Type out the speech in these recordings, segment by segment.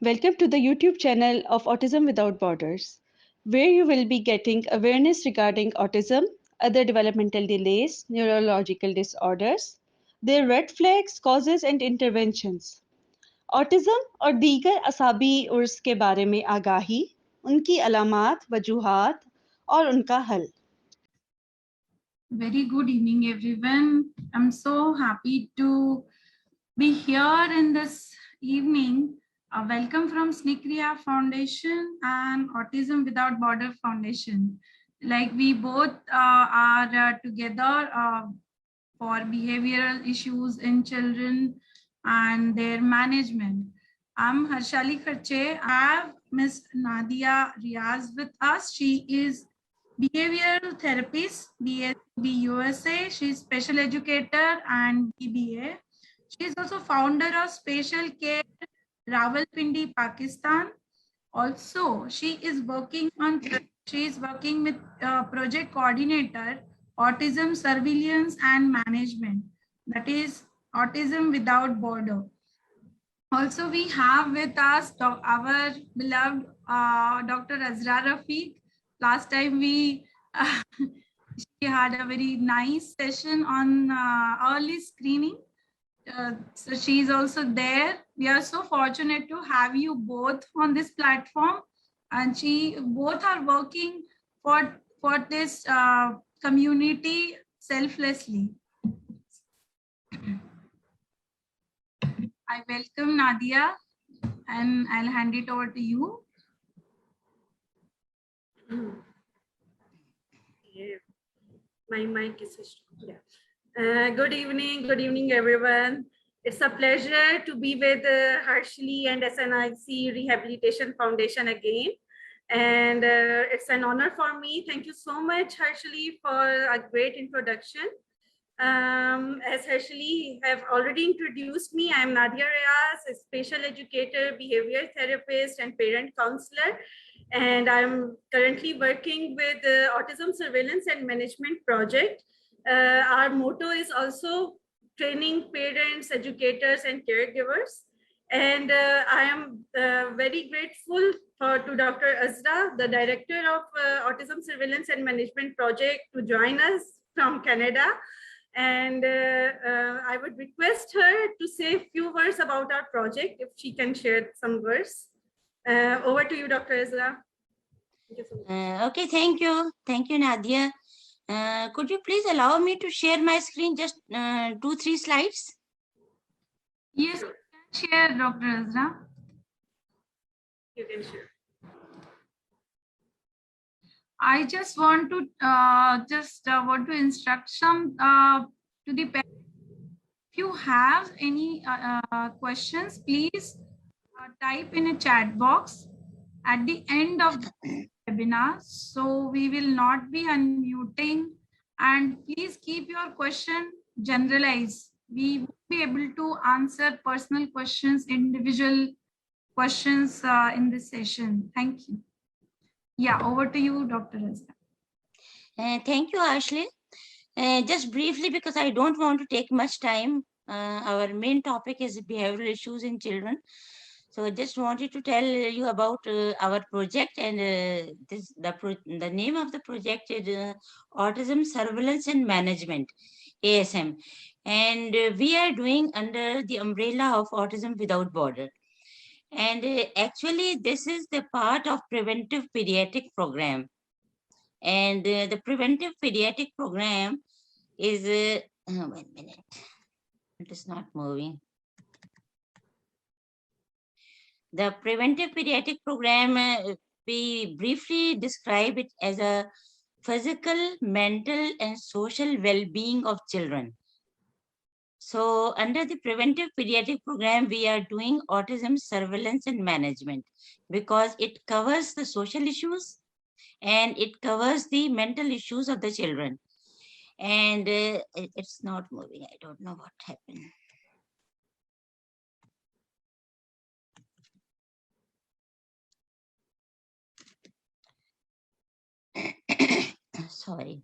Welcome to the YouTube channel of Autism Without Borders, where you will be getting awareness regarding autism, other developmental delays, neurological disorders, their red flags, causes and interventions. Autism और दीगर असाबी उर्स के बारे में आगाही, उनकी अलामात, वजूहात और उनका हल। Very good evening, everyone. I'm so happy to be here in this evening. Welcome from Snikriya Foundation and Autism Without Border Foundation. Like we both are together for behavioral issues in children and their management. I'm Harshali Kharche. I have Miss Nadia Riaz with us. She is behavioral therapist, BSB USA. She's special educator and BBA. She is also founder of Spatial Care Rawalpindi, Pakistan. Also, she is working with project coordinator, autism surveillance and management. That is Autism Without Border. Also, we have with us our beloved Dr. Azra Rafiq. Last time she had a very nice session on early screening. So she's also there. We are so fortunate to have you both on this platform, and both are working for this community selflessly. I welcome Nadia, and I'll hand it over to you. Yeah. My mic is switched. Yeah. Good evening, everyone. It's a pleasure to be with Harshali and SNIC Rehabilitation Foundation again. And it's an honor for me. Thank you so much, Harshali, for a great introduction. As Harshali have already introduced me, I'm Nadia Riaz, a special educator, behavior therapist, and parent counselor. And I'm currently working with the Autism Surveillance and Management Project. Our motto is also training parents, educators, and caregivers. And I am very grateful to Dr. Azra, the director of Autism Surveillance and Management Project, to join us from Canada. And I would request her to say a few words about our project, if she can share some words. Over to you, Dr. Azra. Okay, thank you. Thank you, Nadia. Could you please allow me to share my screen, just 2-3 slides? Yes, you can share, Dr. Azra. You can share. I just want to instruct some to the parents. If you have any questions, please type in a chat box at the end of the webinar. So we will not be unmuting, and please keep your question generalized. We will be able to answer personal questions, individual questions in this session. Thank you. Yeah, over to you, Dr. Azra. Thank you, Ashley. Just briefly, because I don't want to take much time, our main topic is behavioral issues in children. So I just wanted to tell you about our project, and the name of the project is Autism Surveillance and Management, ASM. And we are doing under the umbrella of Autism Without Border. And actually, this is the part of preventive pediatric program. And the preventive pediatric program is, 1 minute, it is not moving. The preventive pediatric program, we briefly describe it as a physical, mental, and social well-being of children. So under the preventive pediatric program, we are doing autism surveillance and management because it covers the social issues and it covers the mental issues of the children. And it's not moving. I don't know what happened. Sorry.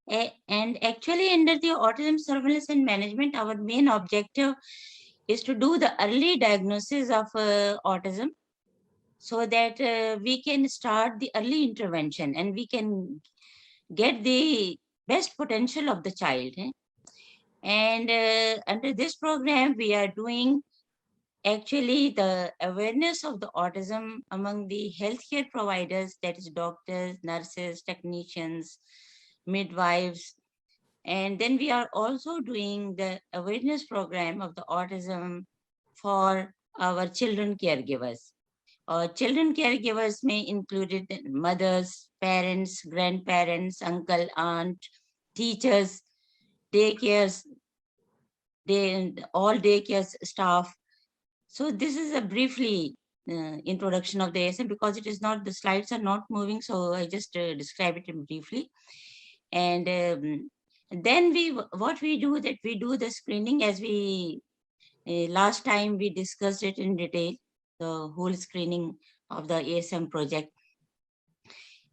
And actually, under the autism surveillance and management, our main objective is to do the early diagnosis of autism, so that we can start the early intervention and we can get the best potential of the child. And under this program, we are doing actually the awareness of the autism among the healthcare providers, that is doctors, nurses, technicians, midwives. And then we are also doing the awareness program of the autism for our children caregivers. Children caregivers may include mothers, parents, grandparents, uncle, aunt, teachers, daycares, all daycare staff. So this is a briefly introduction of the ASM, because it is not, the slides are not moving, so I just describe it briefly. And then what we do, that we do the screening, as we last time we discussed it in detail, the whole screening of the ASM project.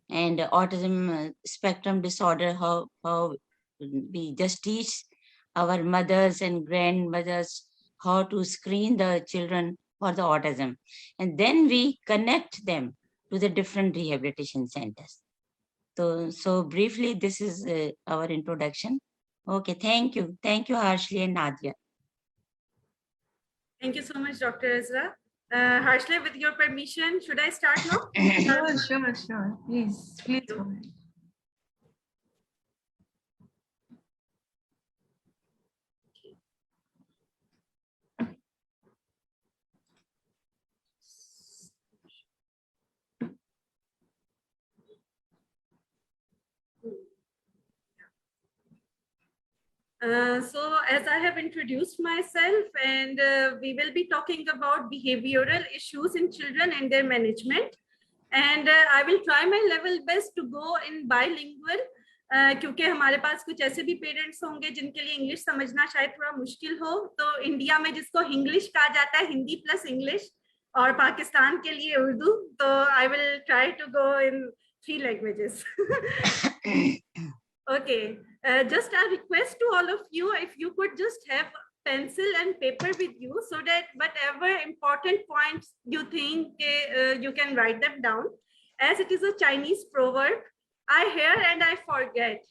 And autism spectrum disorder, how we just teach our mothers and grandmothers how to screen the children for the autism. And then we connect them to the different rehabilitation centers. So briefly, this is our introduction. Okay, thank you. Thank you, Harshli and Nadia. Thank you so much, Dr. Ezra. Harshley, with your permission, should I start now? Sure. Please go ahead. So as I have introduced myself, and we will be talking about behavioral issues in children and their management. And I will try my level best to go in bilingual, क्योंकि हमारे पास कुछ ऐसे भी parents होंगे जिनके लिए English समझना शायद थोड़ा मुश्किल हो. तो इंडिया में जिसको इंग्लिश कहा जाता है, हिंदी प्लस इंग्लिश, और पाकिस्तान के लिए उर्दू. तो I will try to go in 3 languages. Okay, just a request to all of you, if you could just have pencil and paper with you, so that whatever important points you think you can write them down. As it is a Chinese proverb, I hear and I forget,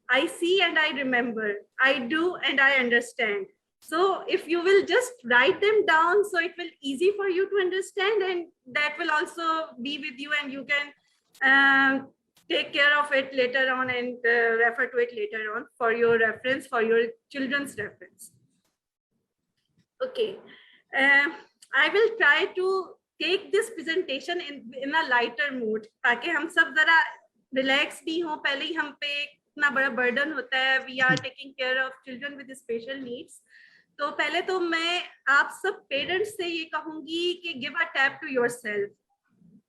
I see and I remember, I do and I understand. So if you will just write them down, so it will easy for you to understand, and that will also be with you, and you can take care of it later on and refer to it later on for your reference, for your children's reference. Okay, I will try to take this presentation in a lighter mood, ताकि हम सब जरा relax भी हों. पहले ही हम पे इतना बड़ा burden होता है. We are taking care of children with special needs. तो पहले तो मैं आप सब parents से ये कहूँगी कि give a tap to yourself.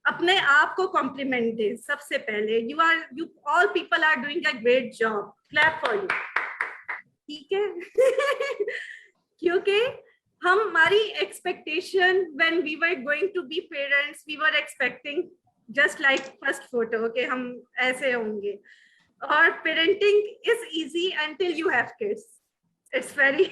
अपने आप को कॉम्प्लीमेंट दे सबसे पहले. you all people are doing a great job. Clap for you. ठीक है? क्योंकि हमारी expectation when we were going to be parents, we were expecting just like first photo, okay, हम ऐसे होंगे. और parenting is easy until you have kids. It's very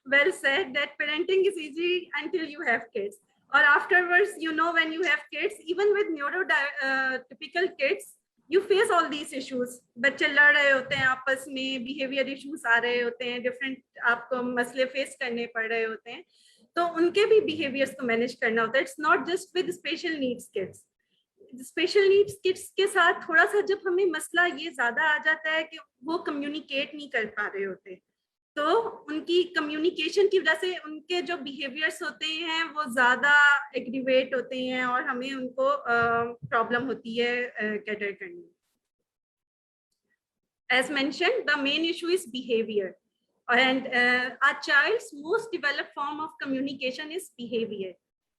well said that parenting is easy until you have kids. Or afterwards, you know, when you have kids, even with neurotypical kids, you face all these issues. बच्चे लड़ रहे होते हैं आपस में, behavior issues आ रहे होते हैं, different आपको मसले face करने पड़ रहे होते हैं. तो उनके भी behaviors को manage करना होता है. It's not just with special needs kids. Special needs kids के साथ थोड़ा सा जब हमें मसला ये ज़्यादा आ जाता है कि वो communicate नहीं कर पा रहे होते, तो उनकी कम्युनिकेशन की वजह से उनके जो बिहेवियर्स होते हैं वो ज़्यादा एग्रीवेट होते हैं और हमें उनको प्रॉब्लम होती है कैटर करने. As mentioned, the main issue is behavior, and a child's most developed form of communication is behavior.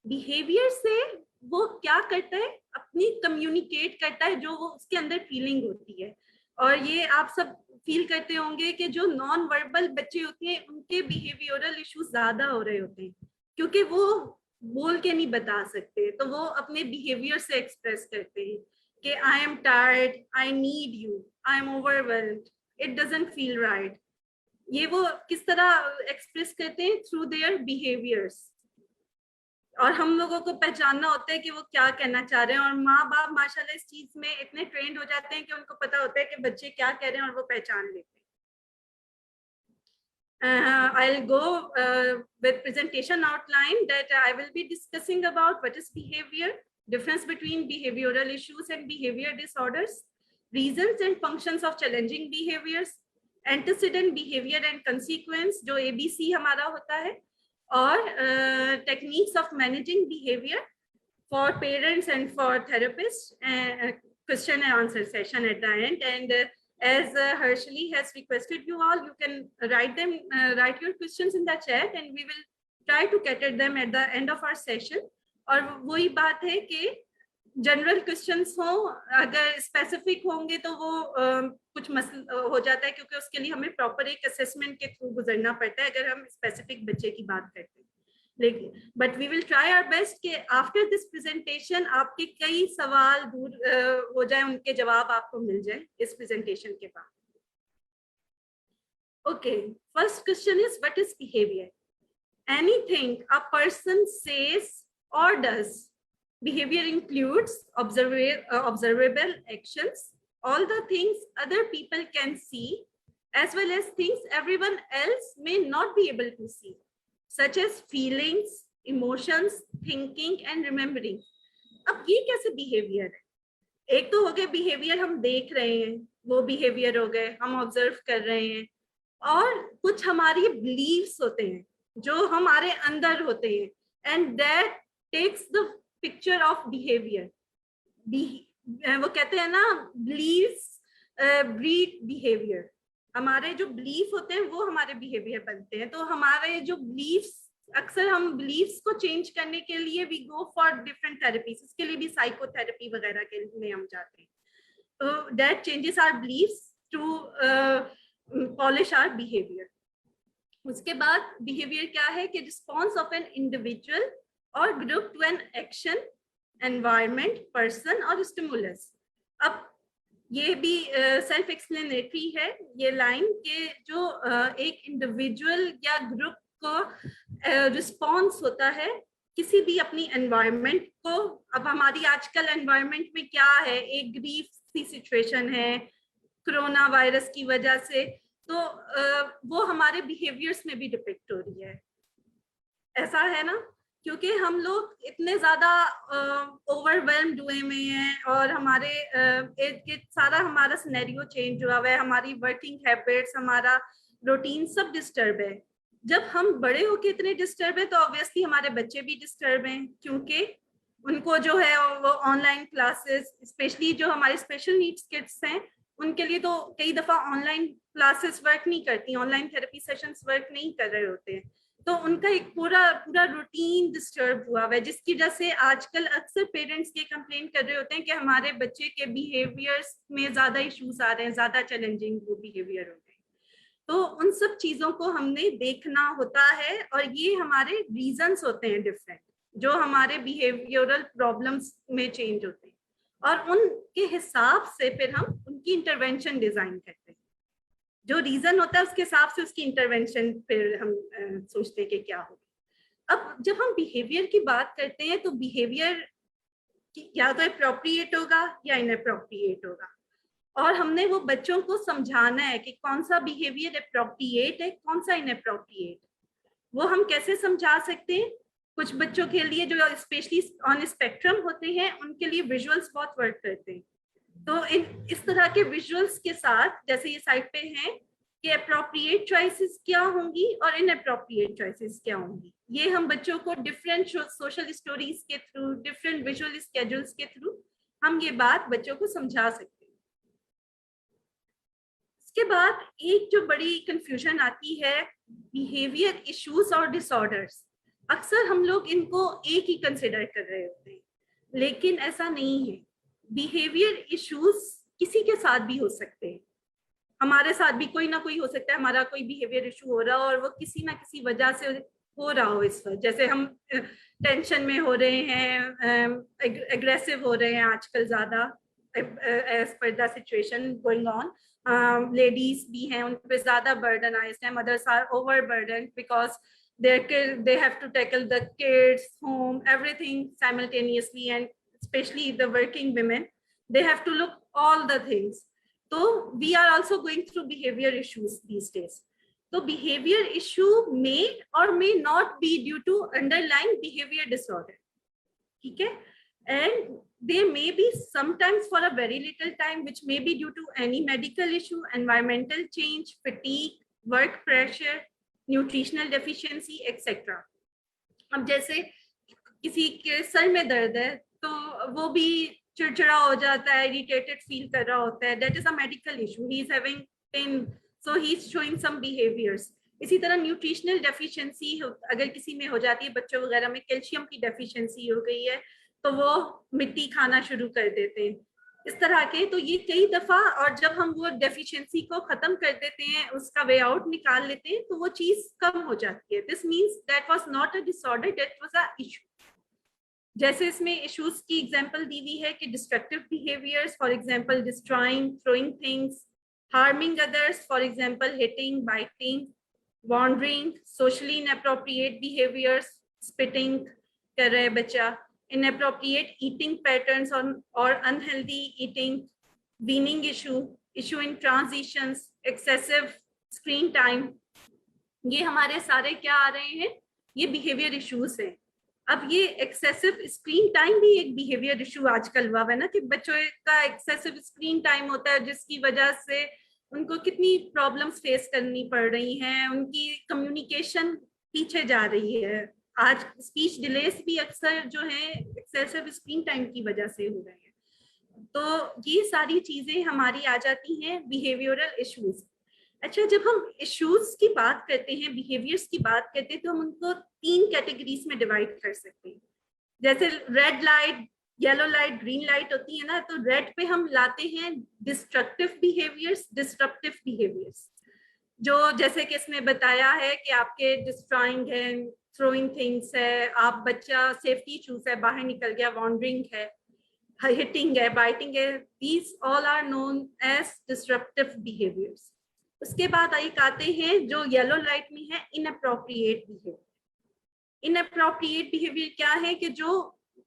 Behavior से वो क्या करता है, अपनी कम्युनिकेट करता है जो वो उसके अंदर फीलिंग होती है. और ये आप सब फील करते होंगे कि जो नॉन वर्बल बच्चे होते हैं उनके बिहेवियरल इश्यूज ज्यादा हो रहे होते हैं, क्योंकि वो बोल के नहीं बता सकते, तो वो अपने बिहेवियर से एक्सप्रेस करते हैं कि I am tired, I need you, I am overwhelmed, it doesn't feel right. ये वो किस तरह एक्सप्रेस करते हैं? Through their behaviours. और हम लोगों को पहचानना होता है कि वो क्या कहना चाह रहे हैं, और माँ बाप माशाल्लाह इस चीज में इतने ट्रेंड हो जाते हैं कि उनको पता होता है कि बच्चे क्या कह रहे हैं और वो पहचान लेते हैं। I'll go with presentation outline that I will be discussing about what is behavior, difference between behavioral issues and behavior disorders, reasons and functions of challenging behaviors, antecedent behavior and consequence जो ABC हमारा होता है, और techniques of managing behavior for parents and for therapists, question and answer session at the end. And as Harshali has requested you all, you can write your questions in the chat and we will try to cater them at the end of our session. और वही बात है कि general questions हो, अगर specific होंगे तो वो कुछ मसला हो जाता है, क्योंकि उसके लिए हमें प्रॉपर एक असेसमेंट के थ्रू गुजरना पड़ता है अगर हम स्पेसिफिक बच्चे की बात करते हैं। लेकिन but we will try our best कि आफ्टर दिस प्रेजेंटेशन आपके कई सवाल दूर हो जाए, उनके जवाब आपको मिल जाए इस प्रेजेंटेशन के बाद। Okay, first question is what is behaviour? Anything a person says और does. Behavior includes observable actions, all the things other people can see, as well as things everyone else may not be able to see, such as feelings, emotions, thinking, and remembering. अब ये कैसे behavior है? एक तो हो गया behavior हम देख रहे हैं, वो behavior हो गए, हम observe कर रहे हैं, और कुछ हमारी beliefs होते हैं जो हमारे अंदर होते हैं, and that takes the picture of behaviour. वो कहते हैं ना, बिलीव्स ब्रीड बिहेवियर। हमारे जो बिलीफ होते हैं वो हमारे बिहेवियर बनते हैं। तो हमारे जो बिलीफ्स, अक्सर हम बिलीफ्स को चेंज करने के लिए we go for different therapies, इसके लिए भी साइकोथेरेपी वगैरह के लिए हम जाते हैं। तो that changes our beliefs to polish our behaviour. उसके बाद बिहेवियर क्या है कि रिस्पॉन्स ऑफ एन इंडिविजुअल और group to an action, environment, person और स्टिमुलस। अब ये भी सेल्फ एक्सप्लेनेटरी है ये लाइन के जो एक इंडिविजुअल या ग्रुप को रिस्पॉन्स होता है किसी भी अपनी एनवायरनमेंट को। अब हमारी आजकल एनवायरनमेंट में क्या है, एक ग्रीफ सी सिचुएशन है कोरोना वायरस की वजह से, तो वो हमारे बिहेवियर्स में भी डिपिक्ट हो रही है। ऐसा है ना, क्योंकि हम लोग इतने ज्यादा ओवरवेल्म्ड हुए में हैं और हमारे सारा हमारा सिनेरियो चेंज हुआ है, हमारी वर्किंग हैबिट्स, हमारा रूटीन सब डिस्टर्ब है। जब हम बड़े होके इतने डिस्टर्ब है तो ऑब्वियसली हमारे बच्चे भी डिस्टर्ब हैं, क्योंकि उनको जो है वो ऑनलाइन क्लासेस, स्पेशली जो हमारे स्पेशल नीड्स किड्स हैं उनके लिए तो कई दफा ऑनलाइन क्लासेस वर्क नहीं करती, ऑनलाइन थेरेपी सेशंस वर्क नहीं कर रहे होते हैं, तो उनका एक पूरा रूटीन डिस्टर्ब हुआ है, जिसकी वजह से आजकल अक्सर पेरेंट्स ये कंप्लेन कर रहे होते हैं कि हमारे बच्चे के बिहेवियर्स में ज्यादा इश्यूज आ रहे हैं, ज्यादा चैलेंजिंग वो बिहेवियर हो गए। तो उन सब चीजों को हमने देखना होता है, और ये हमारे रीजंस होते हैं डिफरेंट, जो हमारे बिहेवियरल प्रॉब्लम्स में चेंज होते हैं, और उनके हिसाब से फिर हम उनकी इंटरवेंशन डिजाइन करते हैं। जो रीजन होता है उसके हिसाब से उसकी इंटरवेंशन फिर हम सोचते हैं कि क्या होगा। अब जब हम बिहेवियर की बात करते हैं तो बिहेवियर या तो अप्रोप्रिएट होगा या इनअप्रोप्रिएट होगा, और हमने वो बच्चों को समझाना है कि कौन सा बिहेवियर अप्रोप्रिएट है, कौन सा इनअप्रोप्रिएट। वो हम कैसे समझा सकते हैं? कुछ बच्चों के लिए जो स्पेशली ऑन स्पेक्ट्रम होते हैं उनके लिए विजुअल्स बहुत वर्क करते हैं, तो इस तरह के विजुअल्स के साथ, जैसे ये साइड पे हैं कि अप्रोप्रिएट चॉइसेस क्या होंगी और इनअप्रोप्रिएट चॉइसेस क्या होंगी, ये हम बच्चों को डिफरेंट सोशल स्टोरीज के थ्रू, डिफरेंट विजुअल स्केड्यूल्स के थ्रू हम ये बात बच्चों को समझा सकते हैं। इसके बाद एक जो बड़ी कंफ्यूजन आती है, बिहेवियर इश्यूज और डिसऑर्डर्स। अक्सर हम लोग इनको एक ही कंसिडर कर रहे होते हैं, लेकिन ऐसा नहीं है। बिहेवियर इश्यूज किसी के साथ भी हो सकते हैं, हमारे साथ भी कोई ना कोई हो सकता है, हमारा कोई बिहेवियर इशू हो रहा हो और वो किसी ना किसी वजह से हो रहा हो। इस वक्त जैसे हम टेंशन में हो रहे हैं, एग्रेसिव हो रहे हैं आजकल ज्यादा, एज पर the situation going on. Ladies भी हैं, उन पे ज्यादा बर्डन आया इस time, mothers are over burden because they have to tackle the kids, home, everything simultaneously, and especially the working women, they have to look all the things. So we are also going through behavior issues these days. So behavior issue may or may not be due to underlying behavior disorder. Okay, and they may be sometimes for a very little time, which may be due to any medical issue, environmental change, fatigue, work pressure, nutritional deficiency etcetera. अब जैसे किसी के sir में दर्द है तो वो भी चिड़चिड़ा हो जाता है, इरिटेटेड फील कर रहा होता है, that is a medical issue, he is having pain, so he is showing some behaviours. इसी तरह न्यूट्रिशनल डेफिशिएंसी अगर किसी में हो जाती है, बच्चों वगैरह में कैल्शियम की डेफिशिएंसी हो गई है तो वो मिट्टी खाना शुरू कर देते हैं, इस तरह के। तो ये कई दफा, और जब हम वो डेफिशिएंसी को खत्म कर देते हैं, उसका वे आउट निकाल लेते हैं, तो वो चीज कम हो जाती है। This means that was not a disorder, that was a issue. जैसे इसमें इश्यूज की एग्जांपल दी हुई है कि destructive behaviours, for example destroying, throwing things, harming others, for example hitting, biting, wandering, socially inappropriate behaviours, spitting कर रहा है बच्चा, inappropriate eating patterns or unhealthy eating, weaning issue in transitions, excessive screen time, ये हमारे सारे क्या आ रहे हैं, ये बिहेवियर इश्यूज हैं। अब ये एक्सेसिव स्क्रीन टाइम भी एक बिहेवियर इशू आजकल हुआ है ना, कि बच्चों का एक्सेसिव स्क्रीन टाइम होता है जिसकी वजह से उनको कितनी प्रॉब्लम्स फेस करनी पड़ रही हैं, उनकी कम्युनिकेशन पीछे जा रही है। आज स्पीच डिलेस भी अक्सर जो है एक्सेसिव स्क्रीन टाइम की वजह से हो रहे हैं। तो ये सारी चीजें हमारी आ जाती हैं बिहेवियरल इश्यूज। अच्छा, जब हम इश्यूज की बात करते हैं, बिहेवियर्स की बात करते हैं, तो हम उनको 3 कैटेगरीज में डिवाइड कर सकते हैं। जैसे red light, yellow light, green light होती है ना, तो रेड पे हम लाते हैं डिस्ट्रक्टिव बिहेवियर्स, डिस्ट्रप्टिव बिहेवियर्स, जो जैसे कि इसमें बताया है कि आपके डिस्ट्रॉइंग है, थ्रोइंग थिंग्स है, आप बच्चा सेफ्टी इश्यूज है, बाहर निकल गया, वॉन्डरिंग है, हिटिंग है, बाइटिंग है, these all are known as disruptive behaviours. उसके बाद एक आते हैं जो येलो लाइट में है, इनअप्रोप्रिएट बिहेवियर। इनअप्रोप्रिएट बिहेवियर क्या है कि जो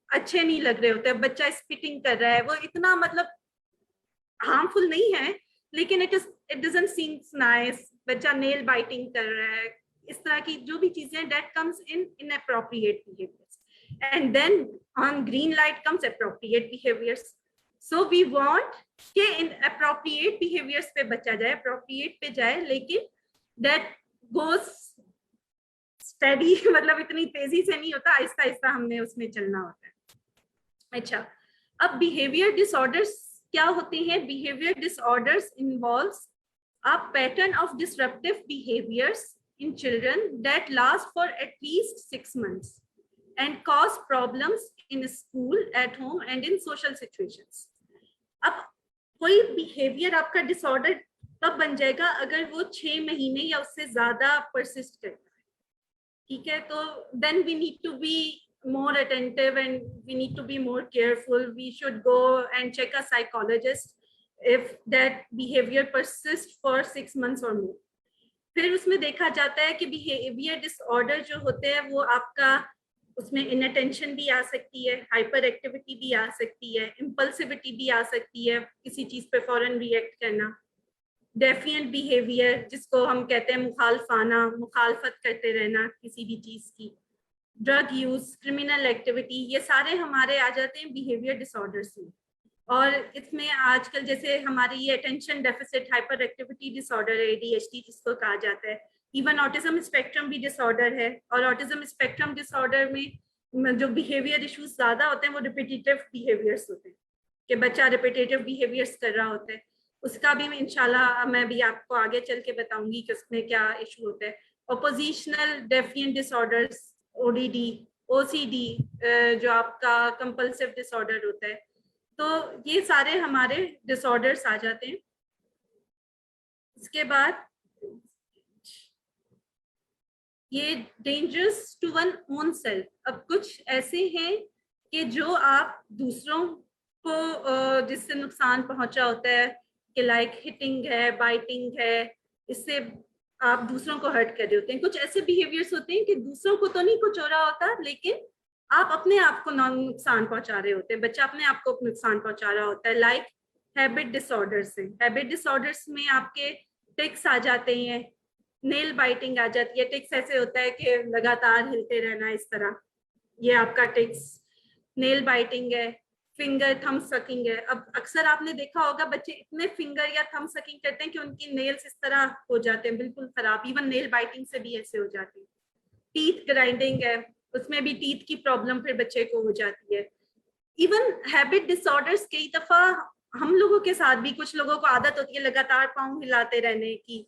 अच्छे नहीं लग रहे होते, बच्चा स्पिटिंग कर रहा है, वो इतना मतलब हार्मफुल नहीं है, लेकिन इट डजंट सीम्स नाइस, बच्चा नेल बाइटिंग कर रहा है, इस तरह की जो भी चीजें, that comes in inappropriate behaviours. And then on green light comes appropriate behaviours. So we want कि इन अप्रोप्रिएट बिहेवियर्स पे बच्चा जाए, अप्रोप्रिएट पे जाए, लेकिन दैट गोज स्टडी, मतलब इतनी तेजी से नहीं होता, आहिस्ता आहिस्ता हमने उसमें चलना होता है। अच्छा, अब बिहेवियर डिसऑर्डर्स क्या होते हैं? Behaviour disorders involves a pattern of disruptive behaviors in children that last for at least 6 months and cause problems in school, at home and in social situations. अब कोई behavior आपका disorder तब बन जाएगा अगर वो 6 महीने या उससे ज्यादा persist करता है, ठीक है? तो then we need to be more attentive and we need to be more careful. We should go and check a psychologist if that behavior persists for 6 months or more. फिर उसमें देखा जाता है कि behavior disorder जो होते हैं वो आपका, उसमें inattention भी आ सकती है, hyperactivity भी आ सकती है, impulsivity भी आ सकती है, किसी चीज पे फौरन react करना, defiant behavior जिसको हम कहते हैं मुखालफाना, मुखालफत करते रहना किसी भी चीज की, drug use, criminal activity, ये सारे हमारे आ जाते हैं behavior disorders में। और इसमें आजकल जैसे हमारी ये attention deficit hyper activity disorder है, ADHD जिसको कहा जाता है, इवन ऑटिज्म स्पेक्ट्रम भी डिसऑर्डर है। और ऑटिज्म स्पेक्ट्रम डिसऑर्डर में जो बिहेवियर इश्यूज ज्यादा होते हैं वो रिपीटेटिव बिहेवियर्स होते हैं, कि बच्चा रिपीटेटिव बिहेवियर्स कर रहा होता है। उसका भी इंशाल्लाह मैं भी आपको आगे चल के बताऊंगी कि उसमें क्या इशू होता है। Oppositional defiant disorders, ODD, OCD जो आपका कंपल्सिव डिसऑर्डर होता है, तो ये सारे हमारे डिसऑर्डर्स आ जाते हैं। इसके बाद ये dangerous to one own self. अब कुछ ऐसे हैं कि जो आप दूसरों जिससे नुकसान पहुंचा होता है कि लाइक हिटिंग है, बाइटिंग है, इससे आप दूसरों को हर्ट कर रहे होते हैं। कुछ ऐसे बिहेवियर्स होते हैं कि दूसरों को तो नहीं कुछ हो रहा होता, लेकिन आप अपने आप को नुकसान पहुंचा रहे होते हैं, बच्चा अपने आप को नुकसान पहुंचा रहा होता है। लाइक हैबिट डिसऑर्डर्स हैं। हैबिट डिसऑर्डर्स में आपके टिक्स आ जाते हैं, नेल बाइटिंग आ जाती है। टिक्स ऐसे होता है कि लगातार हिलते रहना, इस तरह, ये आपका टिक्स। नेल बाइटिंग है, फिंगर थम सकिंग है। अब अक्सर आपने देखा होगा बच्चे इतने फिंगर या थम सकिंग करते हैं कि उनकी नेल्स इस तरह हो जाते हैं, बिल्कुल खराब। इवन नेल बाइटिंग से भी ऐसे हो जाते हैं। टीथ ग्राइंडिंग है, उसमें भी टीथ की प्रॉब्लम फिर बच्चे को हो जाती है। इवन हैबिट डिसऑर्डर्स कई दफा हम लोगों के साथ भी, कुछ लोगों को आदत होती है लगातार पाँव हिलाते रहने की,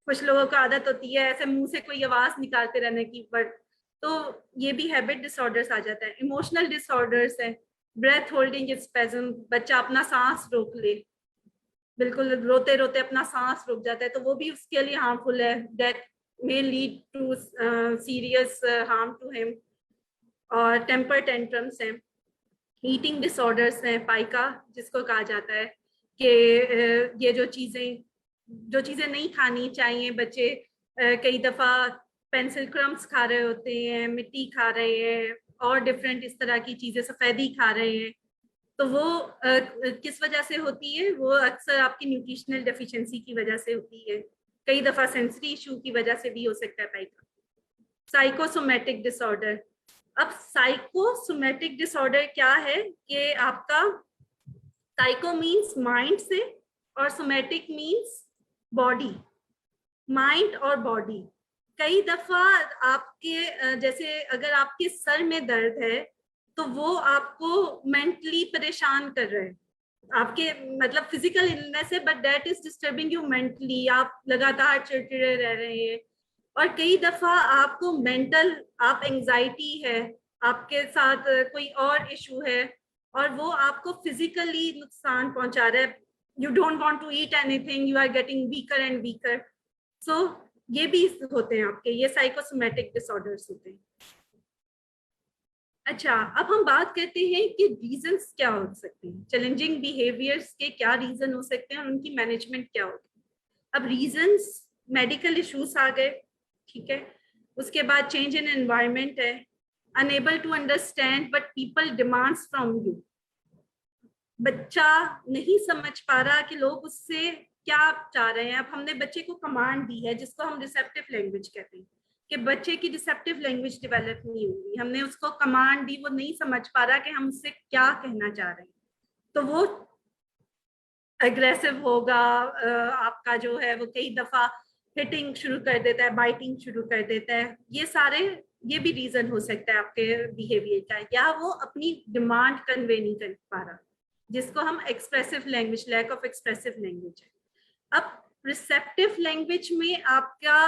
कुछ लोगों को आदत होती है ऐसे मुंह से कोई आवाज निकालते रहने की, बट तो ये भी हैबिट डिसऑर्डर्स आ जाता है। इमोशनल डिसऑर्डर्स है, ब्रेथ होल्डिंग स्पैज्म, बच्चा अपना सांस रोक ले, बिल्कुल रोते रोते अपना सांस रुक जाता है, तो वो भी उसके लिए हार्मफुल है। That may lead to serious harm to him। और टेम्पर टेंट्रम्स हैं, ईटिंग डिसऑर्डर्स हैं, पाइका जिसको कहा जाता है कि ये जो चीज़ें नहीं खानी चाहिए, बच्चे कई दफ़ा पेंसिल क्रम्स खा रहे होते हैं, मिट्टी खा रहे हैं और डिफरेंट इस तरह की चीज़ें, सफ़ेदी खा रहे हैं, तो वो किस वजह से होती है? वो अक्सर आपकी न्यूट्रिशनल डेफिशिएंसी की वजह से होती है, कई दफ़ा सेंसरी इशू की वजह से भी हो सकता है पाइका। Psychosomatic disorder. अब साइकोसोमेटिक डिसऑर्डर क्या है कि आपका साइको मीन्स माइंड से और सोमेटिक मीन्स बॉडी, माइंड और बॉडी। कई दफा आपके जैसे अगर आपके सर में दर्द है तो वो आपको मेंटली परेशान कर रहे हैं, आपके मतलब फिजिकल इलनेस है but that is disturbing you mentally, आप लगातार चिड़चिड़े रह रहे हैं। और कई दफा आपको मेंटल, आप एंजाइटी है, आपके साथ कोई और इशू है और वो आपको फिजिकली नुकसान पहुंचा रहा है। You don't want to eat anything, you are getting weaker and weaker. So ये भी होते हैं आपके, ये साइकोसोमेटिक डिसऑर्डर्स होते हैं। अच्छा, अब हम बात करते हैं कि रीजंस क्या हो सकते हैं, चैलेंजिंग बिहेवियर्स के क्या रीजन हो सकते हैं और उनकी मैनेजमेंट क्या होती है। अब रीजंस, मेडिकल इश्यूज आ गए, ठीक है, उसके बाद चेंज इन एनवायरनमेंट है, unable to understand but people demands from you, बच्चा नहीं समझ पा रहा कि लोग उससे क्या चाह रहे हैं। अब हमने बच्चे को कमांड दी है जिसको हम रिसेप्टिव लैंग्वेज कहते हैं, कि बच्चे की रिसेप्टिव लैंग्वेज डेवलप नहीं हुई, हमने उसको कमांड दी, वो नहीं समझ पा रहा कि हम उससे क्या कहना चाह रहे हैं, तो वो एग्रेसिव होगा, आपका जो है वो कई दफा हिटिंग शुरू कर देता है, बाइटिंग शुरू कर देता है। ये भी रीजन हो सकता है आपके बिहेवियर का, या वो अपनी डिमांड कन्वे नहीं कर पा रहा, जिसको हम expressive language, lack of expressive language है। अब रिसेप्टिव लैंग्वेज में आपका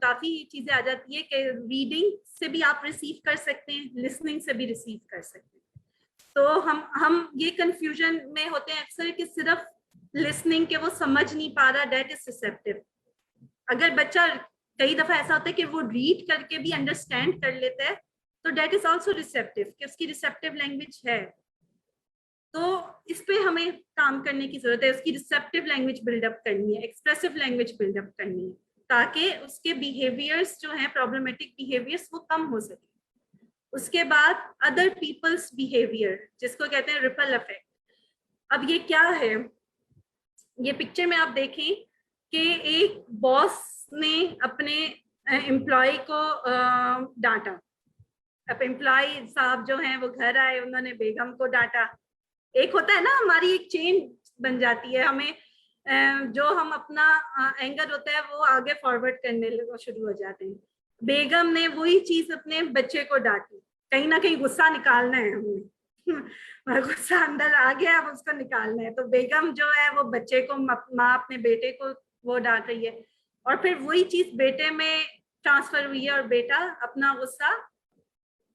काफी चीजें आ जाती है कि रीडिंग से भी आप रिसीव कर सकते हैं, लिसनिंग से भी रिसीव कर सकते हैं। तो हम ये कंफ्यूजन में होते हैं अक्सर कि सिर्फ लिसनिंग के वो समझ नहीं पा रहा, दैट इज रिसेप्टिव। अगर बच्चा, कई दफा ऐसा होता है कि वो रीड करके भी अंडरस्टैंड कर लेता है, तो दैट इज ऑल्सो रिसेप्टिव, कि उसकी रिसेप्टिव लैंग्वेज है। तो इस पे हमें काम करने की जरूरत है, उसकी रिसेप्टिव लैंग्वेज बिल्डअप करनी है, एक्सप्रेसिव लैंग्वेज बिल्डअप करनी है, ताकि उसके बिहेवियर्स जो हैं, प्रॉब्लमेटिक बिहेवियर्स, वो कम हो सके। उसके बाद अदर पीपल्स बिहेवियर, जिसको कहते हैं रिपल इफेक्ट। अब ये क्या है, ये पिक्चर में आप देखें कि एक बॉस ने अपने एम्प्लॉय को डांटा। अब एम्प्लॉय साहब जो हैं वो घर आए, उन्होंने बेगम को डांटा। एक होता है ना, हमारी एक चेन बन जाती है, हमें जो हम अपना एंगर होता है वो आगे फॉरवर्ड करने शुरू हो जाते हैं। बेगम ने वही चीज अपने बच्चे को डांटी, कहीं ना कहीं गुस्सा निकालना है हमें गुस्सा अंदर आ गया, अब उसको निकालना है। तो बेगम जो है वो बच्चे को, माँ अपने बेटे को वो डांट रही है, और फिर वही चीज बेटे में ट्रांसफर हुई है और बेटा अपना गुस्सा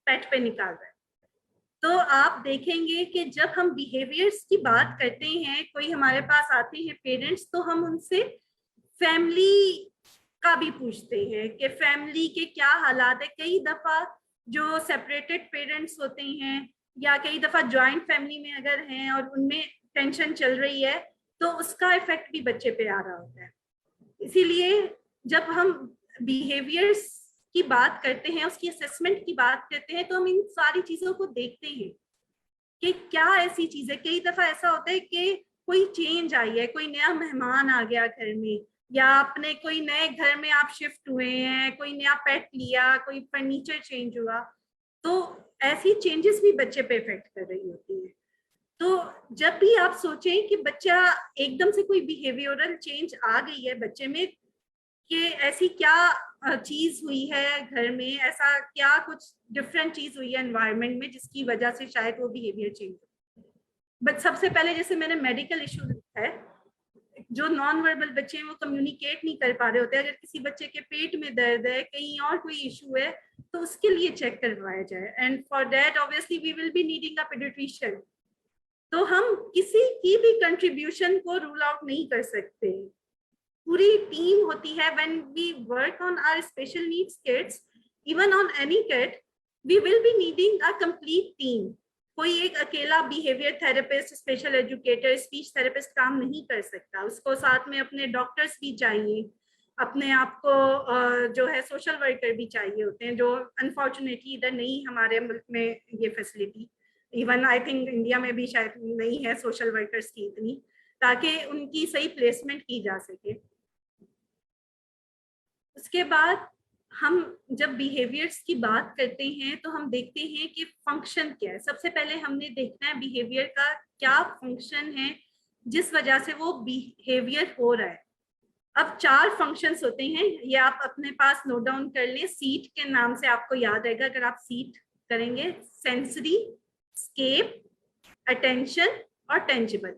पेट पे निकाल रहा है। तो आप देखेंगे कि जब हम बिहेवियर्स की बात करते हैं, कोई हमारे पास आते हैं पेरेंट्स, तो हम उनसे फैमिली का भी पूछते हैं कि फैमिली के क्या हालात है। कई दफा जो सेपरेटेड पेरेंट्स होते हैं या कई दफा जॉइंट फैमिली में अगर हैं और उनमें टेंशन चल रही है तो उसका इफेक्ट भी बच्चे पे आ रहा होता है। इसीलिए जब हम बिहेवियर्स की बात करते हैं, उसकी असेसमेंट की बात करते हैं, तो हम इन सारी चीजों को देखते हैं कि क्या ऐसी चीज है। कई दफा ऐसा होता है कि कोई चेंज आई है, कोई नया मेहमान आ गया घर में, या अपने कोई नए घर में आप शिफ्ट हुए हैं, कोई नया पेट लिया, कोई फर्नीचर चेंज हुआ, तो ऐसी चेंजेस भी बच्चे पे इफेक्ट कर रही होती है। तो जब भी आप सोचें कि बच्चा एकदम से कोई बिहेवियरल चेंज आ गई है बच्चे में, कि ऐसी क्या चीज हुई है घर में, ऐसा क्या कुछ डिफरेंट चीज हुई है एनवायरनमेंट में जिसकी वजह से शायद वो बिहेवियर चेंज हो। बट सबसे पहले जैसे मैंने मेडिकल इशू है, जो नॉन वर्बल बच्चे हैं वो कम्युनिकेट नहीं कर पा रहे होते, अगर किसी बच्चे के पेट में दर्द है, कहीं और कोई इशू है, तो उसके लिए चेक करवाया जाए। And for that obviously we will be needing a paediatrician. तो हम किसी की भी कंट्रीब्यूशन को रूल आउट नहीं कर सकते, पूरी टीम होती है। when we work on our special needs kids, even on any kid, we will be needing a complete team. कोई एक अकेला behaviour therapist, special educator, speech therapist काम नहीं कर सकता, उसको साथ में अपने डॉक्टर्स भी चाहिए, अपने आप को जो है सोशल वर्कर भी चाहिए होते हैं, जो अनफॉर्चुनेटली इधर नहीं हमारे मुल्क में ये facility, even I think India में भी शायद नहीं है सोशल वर्कर्स की इतनी, ताकि उनकी सही प्लेसमेंट की जा सके। उसके बाद हम जब बिहेवियर्स की बात करते हैं तो हम देखते हैं कि फंक्शन क्या है। सबसे पहले हमने देखना है बिहेवियर का क्या फंक्शन है जिस वजह से वो बिहेवियर हो रहा है। अब 4 फंक्शंस होते हैं, ये आप अपने पास नोट डाउन कर लें, सीट के नाम से आपको याद रहेगा अगर आप सीट करेंगे। सेंसरी, स्केप, अटेंशन और टेंजिबल।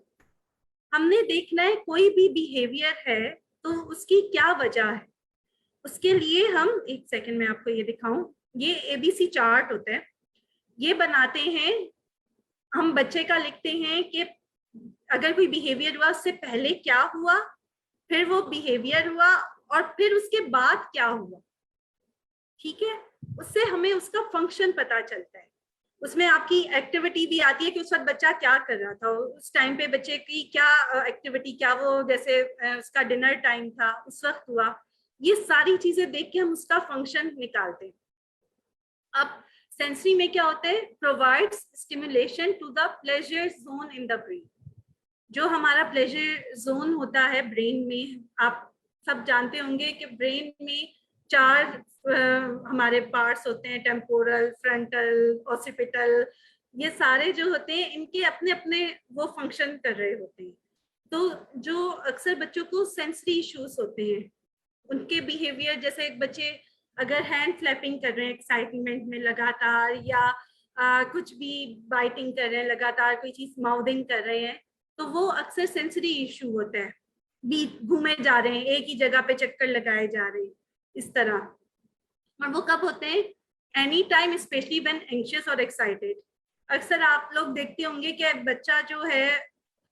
हमने देखना है कोई भी बिहेवियर है तो उसकी क्या वजह है। उसके लिए हम एक सेकंड में आपको ये दिखाऊं, ये एबीसी चार्ट होता है, ये बनाते हैं हम, बच्चे का लिखते हैं कि अगर कोई बिहेवियर हुआ उससे पहले क्या हुआ, फिर वो बिहेवियर हुआ और फिर उसके बाद क्या हुआ। ठीक है, उससे हमें उसका फंक्शन पता चलता है। उसमें आपकी एक्टिविटी भी आती है कि उस वक्त बच्चा क्या कर रहा था, उस टाइम पे बच्चे की क्या एक्टिविटी, क्या वो जैसे उसका डिनर टाइम था उस वक्त हुआ, ये सारी चीजें देख के हम उसका फंक्शन निकालते हैं। अब सेंसरी में क्या होता है, provides stimulation to the pleasure zone in the brain. जो हमारा प्लेजर जोन होता है ब्रेन में, आप सब जानते होंगे कि ब्रेन में 4 हमारे पार्ट्स होते हैं, टेम्पोरल, फ्रंटल, ऑसिपिटल, ये सारे जो होते हैं इनके अपने अपने वो फंक्शन कर रहे होते हैं। तो जो अक्सर बच्चों को सेंसरी इश्यूज होते हैं, उनके बिहेवियर, जैसे एक बच्चे अगर हैंड फ्लैपिंग कर रहे हैं एक्साइटमेंट में लगातार, या कुछ भी बाइटिंग कर रहे हैं लगातार, कोई चीज माउथिंग कर रहे हैं, तो वो अक्सर सेंसरी इशू होता है। बीच घूमे जा रहे हैं, एक ही जगह पे चक्कर लगाए जा रहे हैं, इस तरह। और वो कब होते हैं, any time, specially when anxious और एक्साइटेड। अक्सर आप लोग देखते होंगे कि बच्चा जो है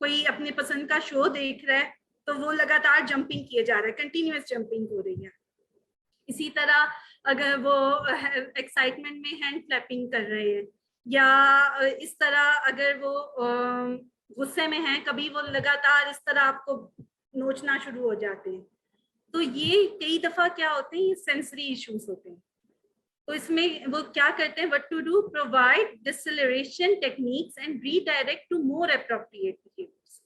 कोई अपने पसंद का शो देख रहा है तो वो लगातार जंपिंग किए जा रहा है, कंटिन्यूअस जंपिंग हो रही है। इसी तरह अगर वो एक्साइटमेंट में हैंड फ्लैपिंग कर रहे हैं, या इस तरह अगर वो गुस्से में हैं, कभी वो लगातार इस तरह आपको नोचना शुरू हो जाते हैं, तो ये कई दफा क्या होते हैं, सेंसरी इश्यूज होते हैं। तो इसमें वो क्या करते हैं, what to do, provide deceleration techniques and redirect to more appropriate behaviours.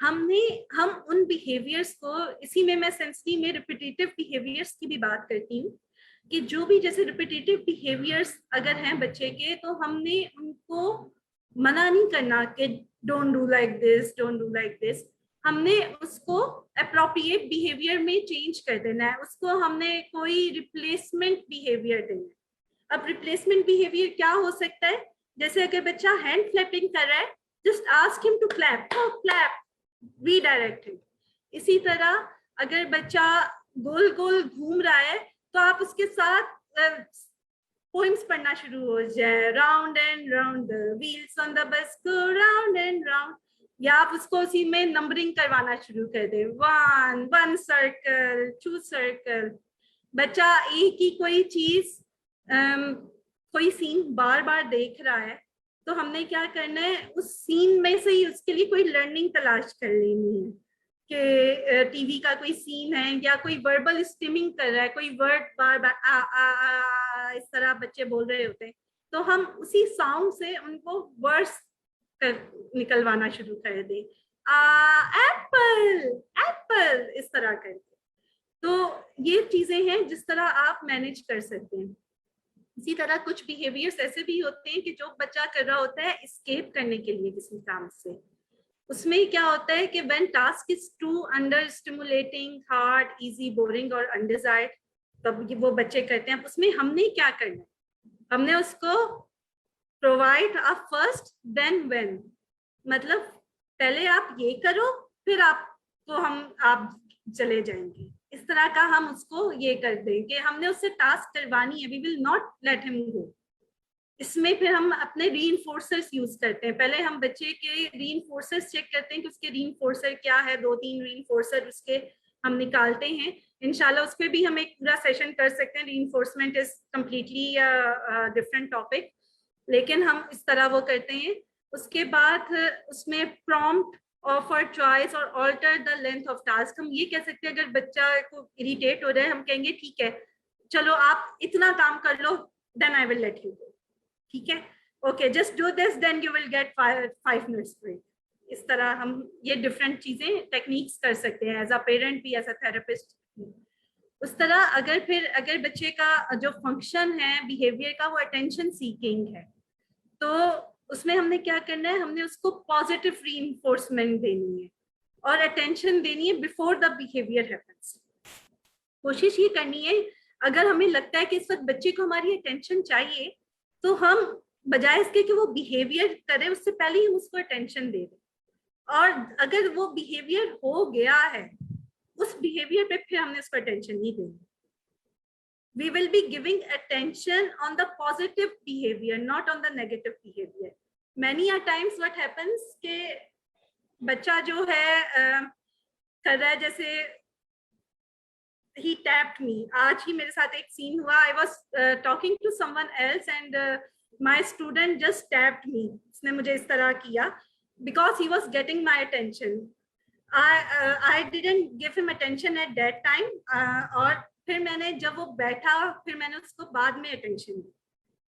हम उन बिहेवियर्स को, इसी में मैं सेंसरी में रिपीटेटिव बिहेवियर्स की भी बात करती हूँ, कि जो भी जैसे रिपीटेटिव बिहेवियर्स अगर हैं बच्चे के, तो हमने उनको मना नहीं करना कि don't do like this, don't do like this, हमने उसको अप्रोप्रिएट बिहेवियर में चेंज कर देना है, उसको हमने कोई रिप्लेसमेंट बिहेवियर देना है। अब रिप्लेसमेंट बिहेवियर क्या हो सकता है, जैसे अगर बच्चा हैंड फ्लैपिंग कर रहा है, just ask him to clap, clap, redirect him. इसी तरह अगर बच्चा गोल गोल घूम रहा है तो आप उसके साथ पोएम्स पढ़ना शुरू हो जाए, round and round the wheels on the bus go round and round, या आप उसको उसी में नंबरिंग करवाना शुरू कर दें, 1 सर्कल, 2 सर्कल। बच्चा एक ही कोई चीज, कोई सीन बार बार देख रहा है तो हमने क्या करना है, उस सीन में से ही उसके लिए कोई लर्निंग तलाश कर लेनी है कि टीवी का कोई सीन है या कोई वर्बल स्टिमिंग कर रहा है, कोई वर्ड बार बार आ इस तरह बच्चे बोल रहे होते हैं, तो हम उसी साउंड से उनको वर्ड्स निकलवाना शुरू कर दें, एप्पल एप्पल इस तरह करके। तो ये चीजें हैं जिस तरह आप मैनेज कर सकते हैं। इसी तरह कुछ बिहेवियर्स ऐसे भी होते हैं कि जो बच्चा कर रहा होता है एस्केप करने के लिए किसी काम से, उसमें क्या होता है कि when task is too under stimulating, hard, easy, boring और अनडिजायर्ड, तब वो बच्चे करते हैं। उसमें हमने क्या करना है, हमने उसको provide a first then when, मतलब पहले आप ये करो फिर आपको आप चले जाएंगे, इस तरह का हम उसको ये कर दें कि हमने उससे टास्क करवानी है, we will not let him go. इसमें फिर हम अपने रीइंफोर्सर्स यूज करते हैं। पहले हम बच्चे के रीइंफोर्सर्स चेक करते हैं कि उसके रीइंफोर्सर क्या है, 2-3 रीइंफोर्सर उसके हम निकालते हैं। इंशाल्लाह उस पर भी हम एक पूरा सेशन कर सकते हैं, reinforcement is completely different topic, लेकिन हम इस तरह वो करते हैं। उसके बाद उसमें प्रॉम्प्ट, ऑफर, चॉइस और alter the length of task. हम ये कह सकते हैं अगर बच्चा को इरिटेट हो रहा है, हम कहेंगे ठीक है चलो आप इतना काम कर लो, then I will let you go, ठीक है, okay just do this then you will get 5 minutes break. इस तरह हम ये डिफरेंट चीजें टेक्निक्स कर सकते हैं एज अ पेरेंट भी, एज अ थेरेपिस्ट। उस तरह अगर बच्चे का जो फंक्शन है बिहेवियर का वो अटेंशन सीकिंग है, तो उसमें हमने क्या करना है, हमने उसको पॉजिटिव रीइंफोर्समेंट देनी है और अटेंशन देनी है बिफोर द बिहेवियर हैपेंस। कोशिश ये करनी है, अगर हमें लगता है कि इस वक्त बच्चे को हमारी अटेंशन चाहिए, तो हम बजाय इसके कि वो बिहेवियर करे उससे पहले ही हम उसको अटेंशन दे दें। और अगर वो बिहेवियर हो गया है, उस बिहेवियर पे फिर हमने उसको अटेंशन नहीं देनी। We will be giving attention on the positive behavior, not on the negative behavior. Many a times what happens कि बच्चा जो है कर रहा है, जैसे he tapped me, आज ही मेरे साथ एक सीन हुआ, I was talking to someone else and my student just tapped me, उसने मुझे इस तरह किया because he was getting my attention. I didn't give him attention at that time, और फिर मैंने जब वो बैठा फिर मैंने उसको बाद में अटेंशन दी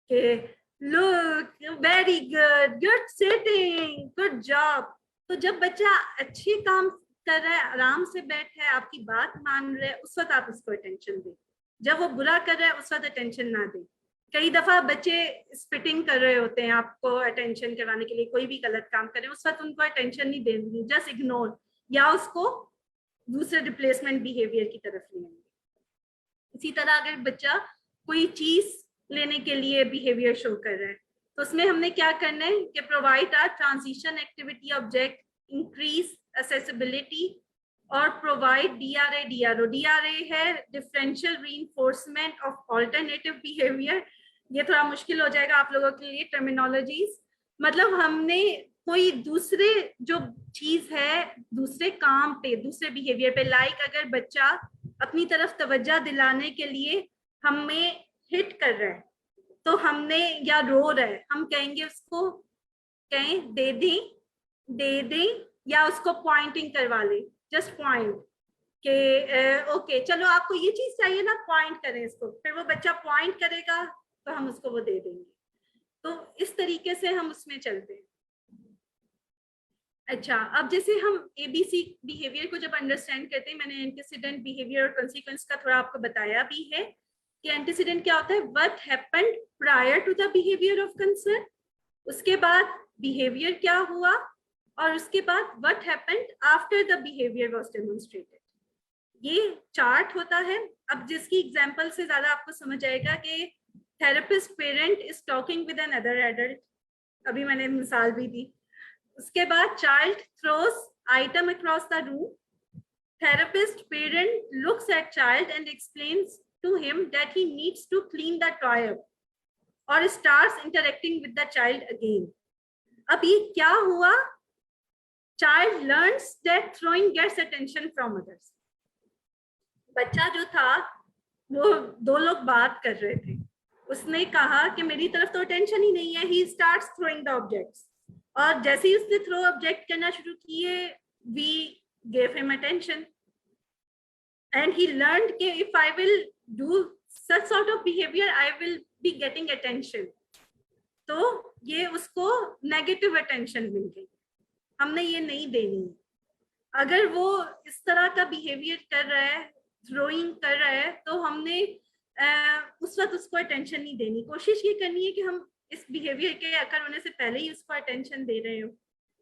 कि look very good, good sitting, good job. तो जब बच्चा अच्छे काम कर रहा है, आराम से बैठा है, आपकी बात मान रहा है, उस वक्त आप उसको अटेंशन दें। जब वो बुरा कर रहा है उस वक्त अटेंशन ना दें। कई दफा बच्चे स्पिटिंग कर रहे होते हैं, आपको अटेंशन करवाने के लिए कोई भी गलत काम करें, उस वक्त उनको अटेंशन नहीं देंगे, जस्ट इग्नोर या उसको दूसरे रिप्लेसमेंट बिहेवियर की तरफ ले आएंगे। इसी तरह अगर बच्चा कोई चीज लेने के लिए बिहेवियर शो कर रहा है, तो उसमें हमने क्या करना है कि provide a transition activity object, increase accessibility और प्रोवाइड DRA DRO। DRA है differential reinforcement of alternative behaviour. ये थोड़ा मुश्किल हो जाएगा आप लोगों के लिए टर्मिनोलॉजीज। मतलब हमने कोई दूसरे जो चीज है, दूसरे काम पे, दूसरे बिहेवियर पे, लाइक अगर बच्चा अपनी तरफ तवज्जो दिलाने के लिए हमें हिट कर रहा है, तो हमने, या रो रहा है, हम कहेंगे उसको कहें दे दें या उसको पॉइंटिंग करवा ले, जस्ट पॉइंट के ओके चलो आपको ये चीज चाहिए ना, पॉइंट करें इसको, फिर वो बच्चा पॉइंट करेगा तो हम उसको वो दे देंगे। तो इस तरीके से हम उसमें चलते हैं। अच्छा, अब जैसे हम ABC बिहेवियर को जब अंडरस्टैंड करते हैं, मैंने एंटीसीडेंट, बिहेवियर और कॉन्सिक्वेंस का थोड़ा आपको बताया भी है कि एंटीसीडेंट क्या होता है, what happened prior to the behaviour of concern, उसके बाद बिहेवियर क्या हुआ, और उसके बाद what happened after the behaviour was demonstrated. ये चार्ट होता है। अब जिसकी एग्जांपल से ज्यादा आपको समझ आएगा कि therapist parent is talking with an other adult, अभी मैंने मिसाल भी दी। उसके बाद child throws item across the room, therapist parent looks at child and explains to him that he needs to clean the toy और starts interacting with the child again. अब ये क्या हुआ, child learns that throwing gets attention from others. बच्चा जो था वो दो लोग बात कर रहे थे, उसने कहा कि मेरी तरफ तो अटेंशन ही नहीं है, he starts throwing the objects, और जैसे ही उसने थ्रो ऑब्जेक्ट करना शुरू किए, we gave him attention and he learned कि if I will do such sort of behavior I will be getting attention. तो ये उसको नेगेटिव अटेंशन मिल गई, हमने ये नहीं देनी। अगर वो इस तरह का बिहेवियर कर रहा है, थ्रोइंग कर रहा है, तो हमने उस वक्त उसको अटेंशन नहीं देनी। कोशिश ये करनी है कि हम इस बिहेवियर के अकर होने से पहले ही उसको अटेंशन दे रहे हो।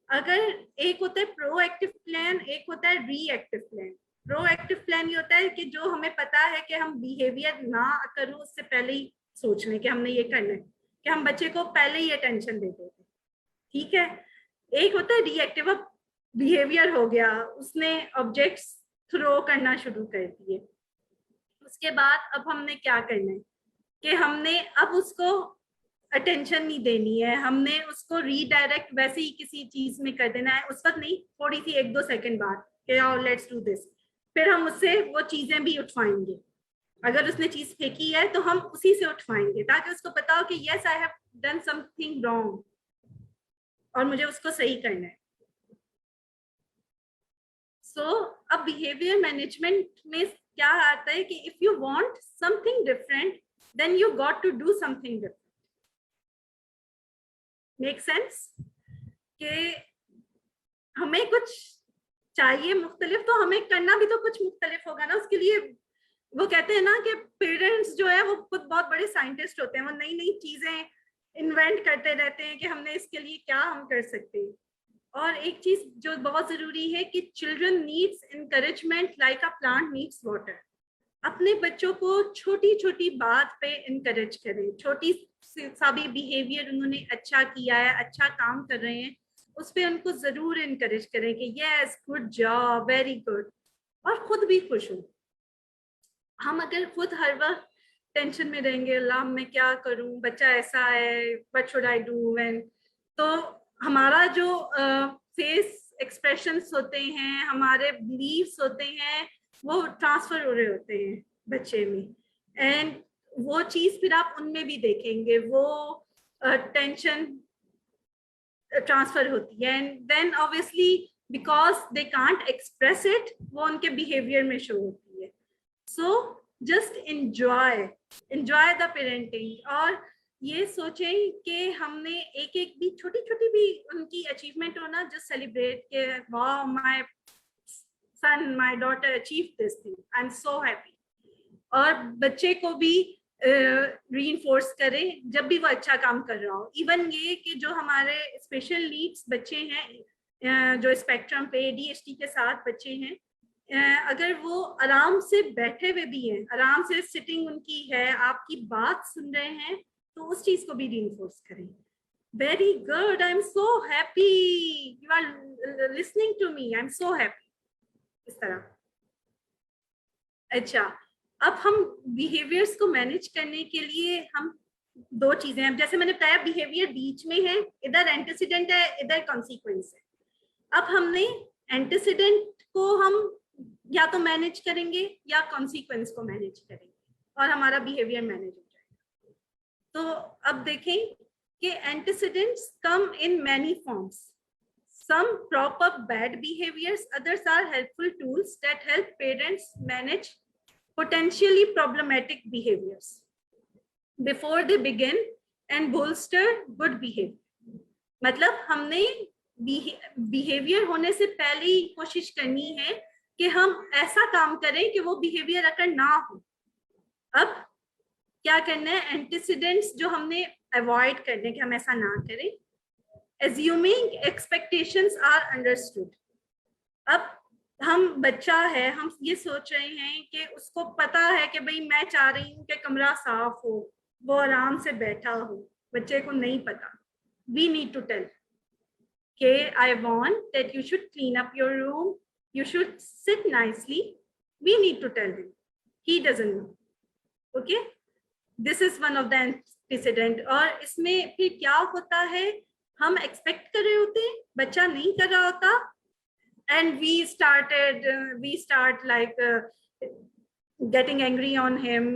अगर एक होता है प्रोएक्टिव प्लान, एक होता है रीएक्टिव प्लान। प्रोएक्टिव प्लान ये होता है कि जो हमें पता है कि हम बिहेवियर ना करूं उससे पहले ही सोच लें कि हमने ये करना है, कि हम बच्चे को पहले ही अटेंशन दे देते, ठीक है। एक होता है रिएक्टिव, अब बिहेवियर हो गया, उसने ऑब्जेक्ट्स थ्रो करना शुरू कर दिए, उसके बाद अब हमने क्या करना है कि हमने अब उसको अटेंशन नहीं देनी है, हमने उसको रीडायरेक्ट वैसे ही किसी चीज में कर देना है, उस वक्त नहीं, थोड़ी सी 1-2 सेकंड बाद कि लेट्स डू दिस, फिर हम उससे वो चीजें भी उठवाएंगे। अगर उसने चीज फेंकी है तो हम उसी से उठवाएंगे, ताकि उसको पता हो कि yes I have done something wrong और मुझे उसको सही करना है। सो अब बिहेवियर मैनेजमेंट में क्या आता है कि if you want something different then you got to do something different. Make sense? कि हमें कुछ चाहिए मुख्तलिफ, तो हमें करना भी तो कुछ मुख्तलिफ होगा ना। उसके लिए वो कहते हैं ना कि पेरेंट्स जो है वो खुद बहुत बड़े साइंटिस्ट होते हैं, वो नई नई चीजें इन्वेंट करते रहते हैं कि हमने इसके लिए क्या हम कर सकते हैं। और एक चीज जो बहुत जरूरी है कि children needs encouragement like a plant needs water. अपने बच्चों को छोटी छोटी बात पे इनकरेज करें, छोटी सा भी बिहेवियर उन्होंने अच्छा किया है, अच्छा काम कर रहे हैं, उस पर उनको जरूर इनकरेज करें कि yes good job, very good, और खुद भी खुश हो। हम अगर खुद हर वक्त टेंशन में रहेंगे, अल्लाह मैं क्या करूं, बच्चा ऐसा है, what should I do when, तो हमारा जो फेस एक्सप्रेशंस होते हैं, हमारे बिलीव्स होते हैं, वो ट्रांसफर हो रहे होते हैं बच्चे में, एंड वो चीज फिर आप उनमें भी देखेंगे, वो टेंशन ट्रांसफर होती है, and then obviously because they can't express it, वो उनके बिहेवियर में शो होती है। So just enjoy the parenting, और ये सोचें कि हमने एक एक भी छोटी छोटी भी उनकी अचीवमेंट हो ना, जस्ट सेलिब्रेट के wow my son my daughter achieve this thing, I am so happy. और बच्चे को भी रीइंफोर्स करें जब भी वो अच्छा काम कर रहा हो। इवन ये कि जो हमारे स्पेशल नीड्स बच्चे हैं, जो स्पेक्ट्रम पे ADHD के साथ बच्चे हैं, अगर वो आराम से बैठे हुए भी हैं, आराम से सिटिंग उनकी है, आपकी बात सुन रहे हैं, तो उस चीज को भी रीइंफोर्स करें। Very good, I am so happy you are listening to me, I am so happy, इस तरह। अच्छा, अब हम बिहेवियर्स को मैनेज करने के लिए हम 2 चीजें हैं, जैसे मैंने बताया बिहेवियर बीच में है, इधर एंटीसीडेंट है, इधर कॉन्सिक्वेंस है। अब हमने एंटीसीडेंट को हम या तो मैनेज करेंगे या कॉन्सिक्वेंस को मैनेज करेंगे, और हमारा बिहेवियर मैनेज हो जाएगा। तो अब देखें कि antecedents come in many forms, some prop up bad behaviors, others are helpful tools that help parents manage potentially problematic behaviors before they begin and bolster good behavior। मतलब हमने बिहेवियर होने से पहले ही कोशिश करनी है कि हम ऐसा काम करें कि वो बिहेवियर अगर ना हो। अब क्या करना है, एंटीसीडेंट्स जो हमने अवॉइड करने कि हम ऐसा ना करें। Assuming expectations are understood। अब हम बच्चा है, हम ये सोच रहे हैं कि उसको पता है कि भाई मैं चाह रही हूँ कि कमरा साफ हो, वो आराम से बैठा हो। बच्चे को नहीं पता, we need to tell कि I want that you should clean up your room, you should sit nicely, we need to tell him, he doesn't know, okay, this is one of the antecedent। और इसमें फिर क्या होता है, हम expect कर रहे होते हैं, बच्चा नहीं कर रहा होता, and we start like getting angry on him,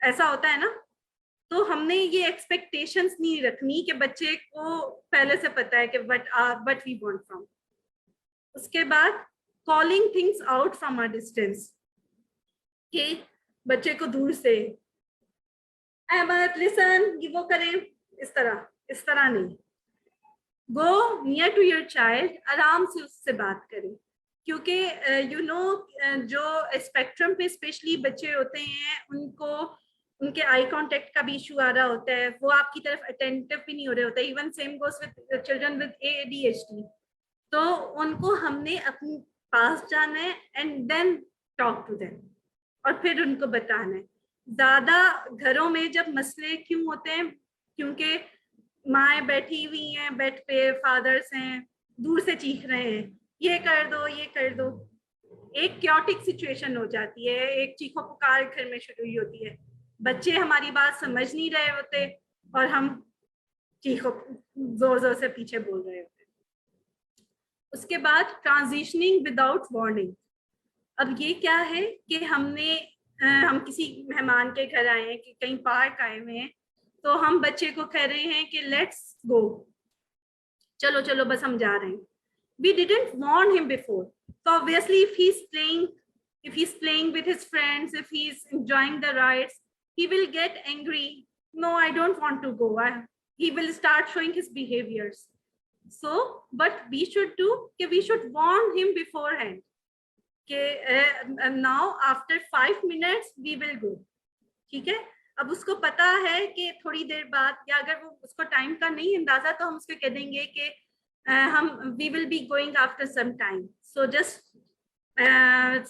ऐसा होता है ना। तो हमने ये एक्सपेक्टेशंस नहीं रखनी कि बच्चे को पहले से पता है कि व्हाट वी वांट फ्रॉम। उसके बाद calling things out from a distance, कि बच्चे को दूर से अहमद लिसन ये वो करें, इस तरह नहीं। Go near to your child, आराम से उससे बात करें, क्योंकि यू नो जो स्पेक्ट्रम पे स्पेशली बच्चे होते हैं उनको उनके आई कांटेक्ट का भी इशू आ रहा होता है, वो आपकी तरफ अटेंटिव भी नहीं हो रहे होते। Even same goes with children with ADHD। तो उनको हमने अपने पास जाना है and then talk to them, और फिर उनको बताना है। ज्यादा घरों में जब मसले क्यों होते हैं, क्योंकि माएँ बैठी हुई हैं बेड पे, फादर्स हैं दूर से चीख रहे हैं ये कर दो ये कर दो, एक क्योटिक सिचुएशन हो जाती है, एक चीखो पुकार घर में शुरू हुई होती है, बच्चे हमारी बात समझ नहीं रहे होते और हम चीखो जोर जोर से पीछे बोल रहे होते। उसके बाद ट्रांजिशनिंग विदाउट वार्निंग। अब ये क्या है कि हम किसी मेहमान के घर आए हैं, कि कहीं पार्क आए हुए हैं, तो हम बच्चे को कह रहे हैं कि लेट्स गो, चलो चलो बस हम जा रहे हैं। We didn't warn him before. So obviously if he's playing with his friends, if he's enjoying the rides, he will get angry. No, I don't want to go. He will start showing his behaviors. So what we should do, we should warn him beforehand. Now after 5 minutes we will go. ठीक है, अब उसको पता है कि थोड़ी देर बाद, या अगर वो उसको टाइम का नहीं अंदाजा, तो हम उसको कह देंगे कि we will be going after some time, so just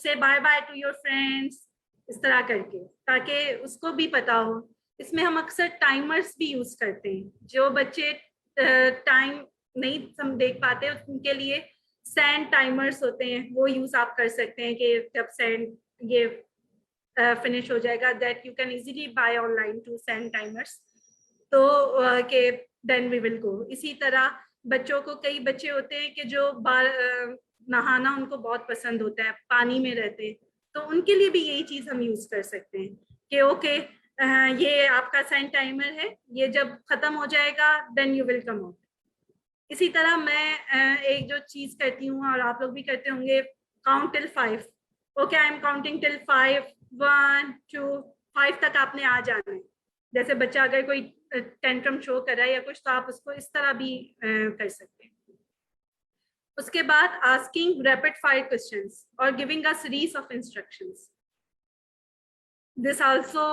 say bye bye to your friends, इस तरह करके, ताकि उसको भी पता हो। इसमें हम अक्सर टाइमर्स भी यूज करते हैं, जो बच्चे टाइम नहीं हम देख पाते उनके लिए सैंड टाइमर्स होते हैं, वो यूज आप कर सकते हैं कि जब सैंड ये फिनिश हो जाएगा, that you can easily buy online two sand timers, तो के देन वी विल गो। इसी तरह बच्चों को, कई बच्चे होते हैं कि जो नहाना उनको बहुत पसंद होता है, पानी में रहते हैं, तो उनके लिए भी यही चीज हम यूज कर सकते हैं कि ओके ये आपका सैंड टाइमर है, ये जब खत्म हो जाएगा then you will come out. इसी तरह मैं एक जो चीज करती हूँ और आप लोग भी करते होंगे, count till 5। Okay I am counting till 5, 1 2 5 तक आपने आ जाना है। जैसे बच्चा अगर कोई टेंट्रम शो कर रहा है या कुछ, तो आप उसको इस तरह भी कर सकते हैं। उसके बाद आस्किंग रैपिड फायर क्वेश्चंस और giving a series of instructions. This also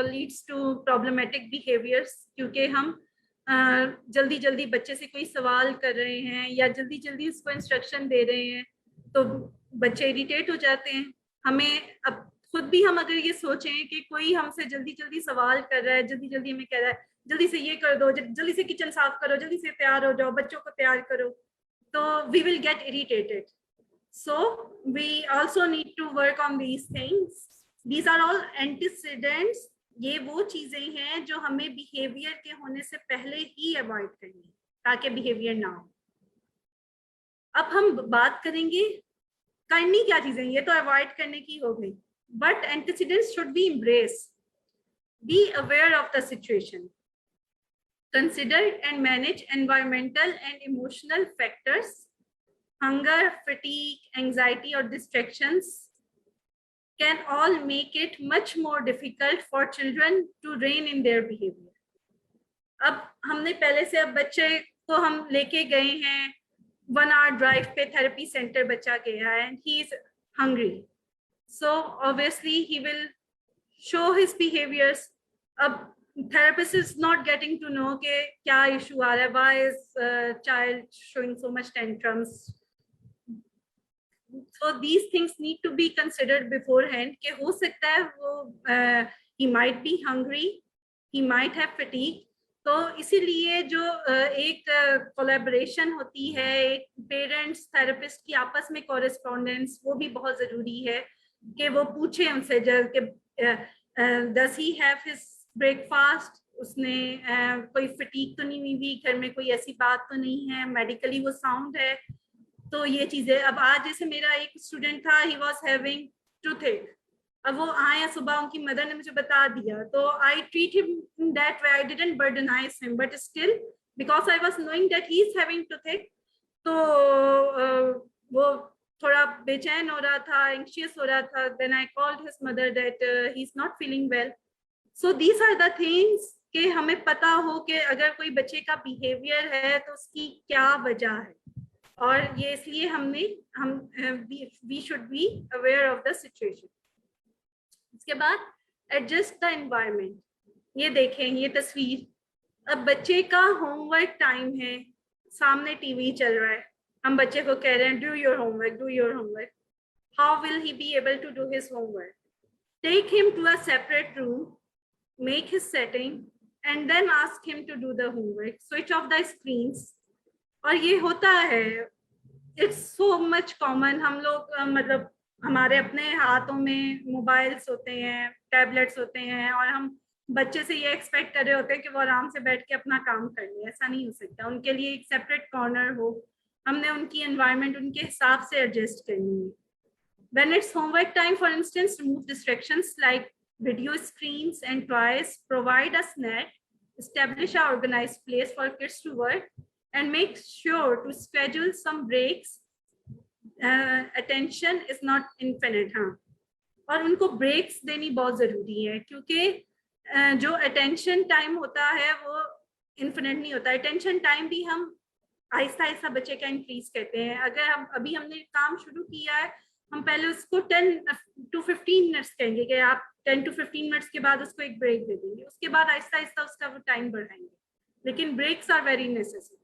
leads to problematic behaviours, क्योंकि हम जल्दी जल्दी बच्चे से कोई सवाल कर रहे हैं या जल्दी जल्दी उसको इंस्ट्रक्शन दे रहे हैं, तो बच्चे इरिटेट हो जाते हैं। हमें अब खुद भी हम अगर ये सोचें कि कोई हमसे जल्दी जल्दी सवाल कर रहा है, जल्दी जल्दी हमें कह रहा है जल्दी से ये कर दो, जल्दी से किचन साफ करो, जल्दी से तैयार हो जाओ, बच्चों को तैयार करो, तो we will get irritated. So we also need to work on these things. These are all antecedents. ये वो चीजें हैं जो हमें बिहेवियर के होने से पहले ही अवॉइड करनी है, ताकि बिहेवियर ना हो। अब हम बात करेंगे करनी क्या चीजें, ये तो अवॉइड करने की हो गई, but antecedents should be embraced. Be aware of the situation. Consider and manage environmental and emotional factors. Hunger, fatigue, anxiety or distractions can all make it much more difficult for children to rein in their behavior. अब हमने पहले से, अब बच्चे को हम लेके गए हैं 1 hour ड्राइव पे थेरेपी सेंटर, बच्चा गया है and he is hungry. So obviously he will show his behaviors. अब therapist is not getting to know कि क्या issue आ रहा है, why is child showing so much tantrums. So these things need to be considered beforehand कि हो सकता है वो he might be hungry, he might have fatigue. तो इसीलिए जो एक कोलैबोरेशन होती है, एक पेरेंट्स थेरेपिस्ट की आपस में कॉरेस्पॉन्डेंस, वो भी बहुत ज़रूरी है कि वो पूछे उनसे कि does he have his breakfast, उसने कोई फटीक तो नहीं हुई, घर में कोई ऐसी बात तो नहीं है, मेडिकली वो साउंड है। तो ये चीज़ें, अब आज जैसे मेरा एक स्टूडेंट था, he was having toothache। अब वो आए सुबह, उनकी मदर ने मुझे बता दिया, तो I treat him in that way, I didn't burdenize him, but still because I was knowing that he is having toothache, तो वो थोड़ा बेचैन हो रहा था, एंशियस हो रहा था. Then I called his mother that he is not feeling well. So these are the things कि हमें पता हो कि अगर कोई बच्चे का बिहेवियर है तो उसकी क्या वजह है, और ये इसलिए हम we should be aware of the situation. उसके बाद एडजस्ट द एनवायरनमेंट. ये देखें, ये तस्वीर, अब बच्चे का होमवर्क टाइम है, सामने टीवी चल रहा है, हम बच्चे को कह रहे हैं do your homework, do your homework. How will he be able to do his homework? Take him to a separate room, make his setting, and then ask him to do the homework. Switch off the screens. और ये होता है, it's so much common. हम लोग मतलब हमारे अपने हाथों में मोबाइल्स होते हैं, टैबलेट्स होते हैं, और हम बच्चे से ये एक्सपेक्ट कर रहे होते हैं कि वो आराम से बैठ के अपना काम कर ले. ऐसा नहीं हो सकता. उनके लिए एक सेपरेट कॉर्नर हो, हमने उनकी एनवायरनमेंट उनके हिसाब से एडजस्ट करनी है. When it's homework time, for instance, remove distractions like video screens and toys, provide a snack, establish an organized place for kids to work, and make sure to schedule some breaks. Attention is not infinite, हाँ, और उनको breaks देनी बहुत जरूरी है, क्योंकि जो attention time होता है वो इन्फिनिट नहीं होता. अटेंशन टाइम भी हम आहिस्ता आहिस्ता बच्चे का इंक्रीज करते हैं. अगर हमने काम शुरू किया है, हम पहले उसको 10 to 15 मिनट्स कहेंगे कि आप 10 to 15 मिनट्स के बाद उसको एक ब्रेक दे देंगे. उसके बाद आहिस्ता आहिस्ता उसका वो टाइम बढ़ाएंगे, लेकिन ब्रेक्स आर वेरी नेसेसरी.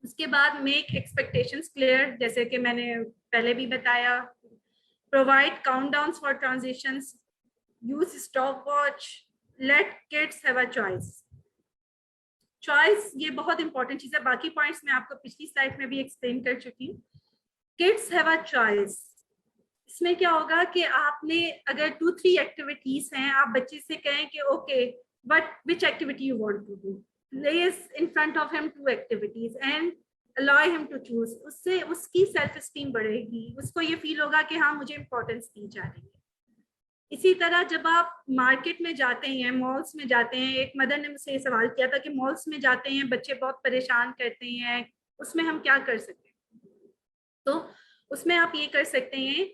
उसके बाद मेक एक्सपेक्टेशंस क्लियर, जैसे कि मैंने पहले भी बताया. Provide countdowns for transitions, use stop watch, let kids have a choice. Choice ये बहुत इंपॉर्टेंट चीज है. बाकी पॉइंट्स मैं आपको पिछली स्लाइड में भी एक्सप्लेन कर चुकी हूँ. Kids have a choice. इसमें क्या होगा कि आपने अगर 2-3 एक्टिविटीज हैं, आप बच्चे से कहें कि okay but which activity you want to do, place in front of him 2 activities and allow him to choose. उससे उसकी सेल्फ एस्टीम बढ़ेगी, उसको ये फील होगा कि हाँ मुझे इंपॉर्टेंस दी जा रही है. इसी तरह जब आप मार्केट में जाते हैं, मॉल्स में जाते हैं, एक मदर ने मुझसे ये सवाल किया था कि मॉल्स में जाते हैं बच्चे बहुत परेशान करते हैं, उसमें हम क्या कर सकते हैं? तो उसमें आप ये कर सकते हैं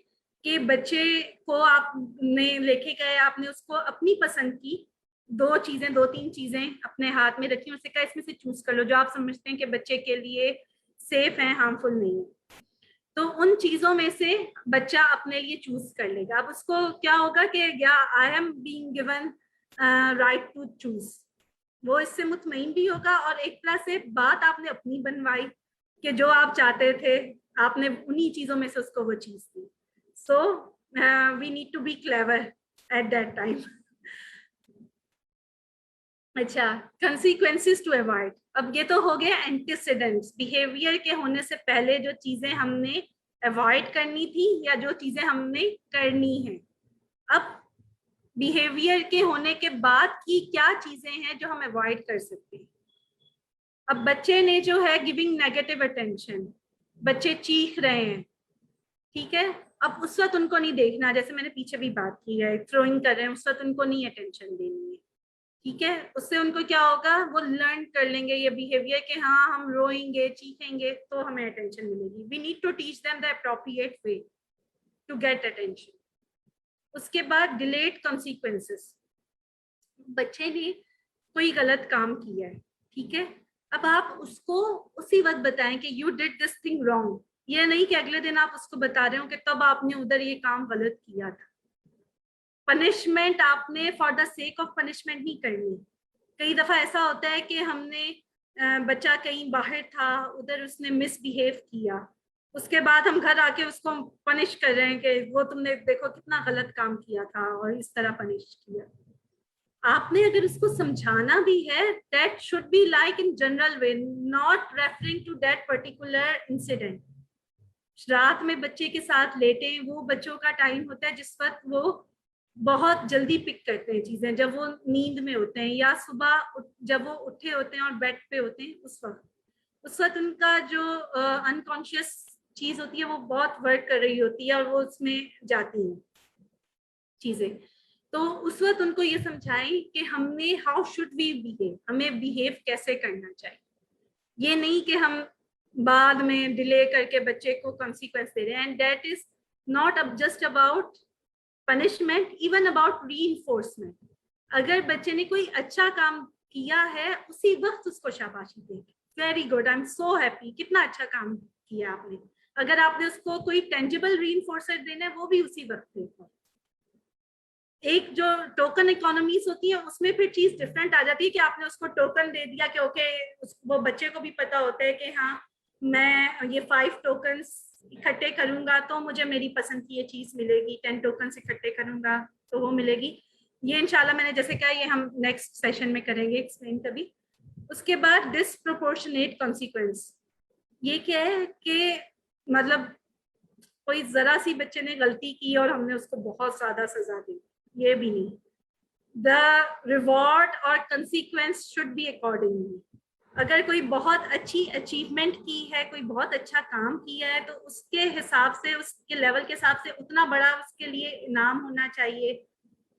कि बच्चे को आपने लेके गए, आपने उसको अपनी पसंद की 2-3 चीजें अपने हाथ में रखी, उससे कहा इसमें से चूज कर लो जो आप समझते हैं कि बच्चे के लिए सेफ है, हार्मफुल नहीं है. तो उन चीजों में से बच्चा अपने लिए चूज कर लेगा. अब उसको क्या होगा कि या I am being given right to choose, वो इससे मुतमईन भी होगा. और एक तरह से बात आपने अपनी बनवाई कि जो आप चाहते थे आपने उन्हीं चीजों में से उसको वो चीज दी. So we need to be clever at that time. अच्छा, कंसीक्वेंसेस टू अवॉइड. अब ये तो हो गया एंटीसीडेंट्स, बिहेवियर के होने से पहले जो चीजें हमने अवॉइड करनी थी या जो चीजें हमने करनी है. अब बिहेवियर के होने के बाद की क्या चीजें हैं जो हम अवॉइड कर सकते हैं. अब बच्चे ने जो है गिविंग नेगेटिव अटेंशन, बच्चे चीख रहे हैं, ठीक है, अब उस वक्त उनको नहीं देखना, जैसे मैंने पीछे भी बात की है, थ्रोइंग कर रहे हैं, उस वक्त उनको नहीं अटेंशन देनी है. ठीक है, उससे उनको क्या होगा, वो लर्न कर लेंगे ये बिहेवियर कि हाँ हम रोएंगे चीखेंगे तो हमें अटेंशन मिलेगी. We need to teach them the appropriate way to get attention. उसके बाद डिलेड कॉन्सिक्वेंसेस. बच्चे ने कोई गलत काम किया है, ठीक है, अब आप उसको उसी वक्त बताएं कि you did this thing wrong. ये नहीं कि अगले दिन आप उसको बता रहे हो कि तब आपने उधर ये काम गलत किया था. पनिशमेंट आपने for the sake of punishment नहीं करनी. कई दफा ऐसा होता है कि हमने बच्चा कहीं बाहर था, उधर उसने मिसबिहेव किया, उसके बाद हम घर आके उसको पनिश कर रहे हैं कि वो तुमने देखो कितना गलत काम किया था और इस तरह पनिश किया. आपने अगर उसको समझाना भी है, that should be like in general way, not referring to that particular incident. रात में बच्चे के साथ लेटे, वो बच्चों का टाइम होता है जिस वक्त वो बहुत जल्दी पिक करते हैं चीजें, जब वो नींद में होते हैं या सुबह जब वो उठे होते हैं और बेड पे होते हैं, उस वक्त उनका जो अनकॉन्शियस चीज होती है वो बहुत वर्क कर रही होती है और वो उसमें जाती है. चीजें, तो उस वक्त उनको ये समझाएं कि हमने हाउ शुड वी बिहेव, हमें बिहेव कैसे करना चाहिए। ये नहीं कि हम बाद में डिले करके बच्चे को कॉन्सिक्वेंस दे रहे हैं, and that is not just about punishment, even about reinforcement. अगर बच्चे ने कोई अच्छा काम किया है उसी वक्त उसको शाबाशी देंगे, very good, I am so happy, कितना अच्छा काम किया आपने। अगर आपने उसको कोई टेंजिबल रीइंफोर्सर देना है वो भी उसी वक्त देगा। एक जो टोकन इकोनॉमीज होती है उसमें फिर चीज डिफरेंट आ जाती है कि आपने उसको टोकन दे दिया कि ओके, वो बच्चे को भी पता होता है कि हाँ मैं ये 5 टोकन्स इकट्ठे करूंगा तो मुझे मेरी पसंद की ये चीज मिलेगी, 10 टोकन्स इकट्ठे करूंगा तो वो मिलेगी। ये इंशाल्लाह मैंने जैसे कहा ये हम नेक्स्ट सेशन में करेंगे एक्सप्लेन कभी। उसके बाद डिसप्रोपोर्शनेट कॉन्सिक्वेंस, ये क्या है कि मतलब कोई जरा सी बच्चे ने गलती की और हमने उसको बहुत ज्यादा सजा दी, ये भी नहीं। द रिवॉर्ड और कंसिक्वेंस शुड बी अकॉर्डिंगली। अगर कोई बहुत अच्छी अचीवमेंट की है, कोई बहुत अच्छा काम किया है, तो उसके हिसाब से, उसके लेवल के हिसाब से उतना बड़ा उसके लिए इनाम होना चाहिए।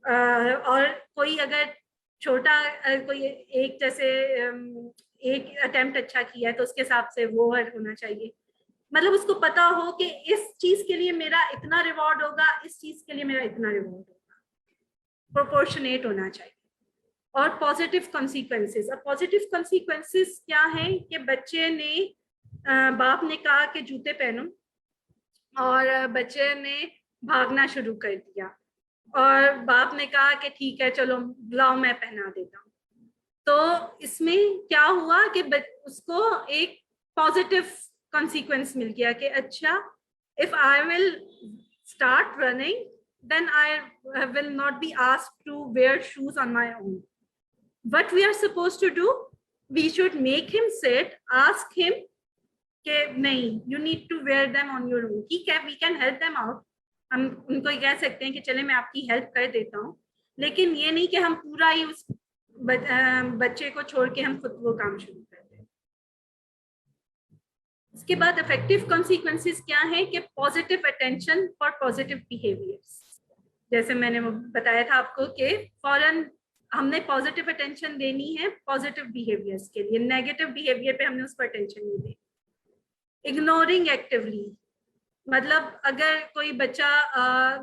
और कोई अगर छोटा कोई एक जैसे एक अटेम्प्ट अच्छा किया है तो उसके हिसाब से वो होना चाहिए। मतलब उसको पता हो कि इस चीज के लिए मेरा इतना रिवॉर्ड होगा, इस चीज के लिए मेरा इतना रिवॉर्ड होगा, प्रोपोर्शनेट होना चाहिए। और पॉजिटिव कॉन्सिक्वेंसेस, अब पॉजिटिव कॉन्सिक्वेंसेस क्या है कि बच्चे ने बाप ने कहा कि जूते पहनो और बच्चे ने भागना शुरू कर दिया और बाप ने कहा कि ठीक है चलो लाओ मैं पहना देता हूँ। तो इसमें क्या हुआ कि उसको एक पॉजिटिव कॉन्सिक्वेंस मिल गया कि अच्छा, if I will start running then I will not be asked to wear shoes on my own. What we are supposed to do, we should make him sit, ask him कि नहीं, you need to wear them on your own. ठीक है, we can help them out. हम उनको कह सकते हैं कि चले मैं आपकी हेल्प कर देता हूँ, लेकिन ये नहीं कि हम पूरा ही उस बच्चे को छोड़ के हम खुद वो काम शुरू कर दें। उसके बाद इफेक्टिव कॉन्सिक्वेंसेस क्या है कि positive attention for positive behaviours. जैसे मैंने बताया था आपको कि फौरन हमने पॉजिटिव अटेंशन देनी है पॉजिटिव बिहेवियर्स के लिए, नेगेटिव बिहेवियर पे हमने उसको अटेंशन नहीं दी। इग्नोरिंग एक्टिवली, मतलब अगर कोई बच्चा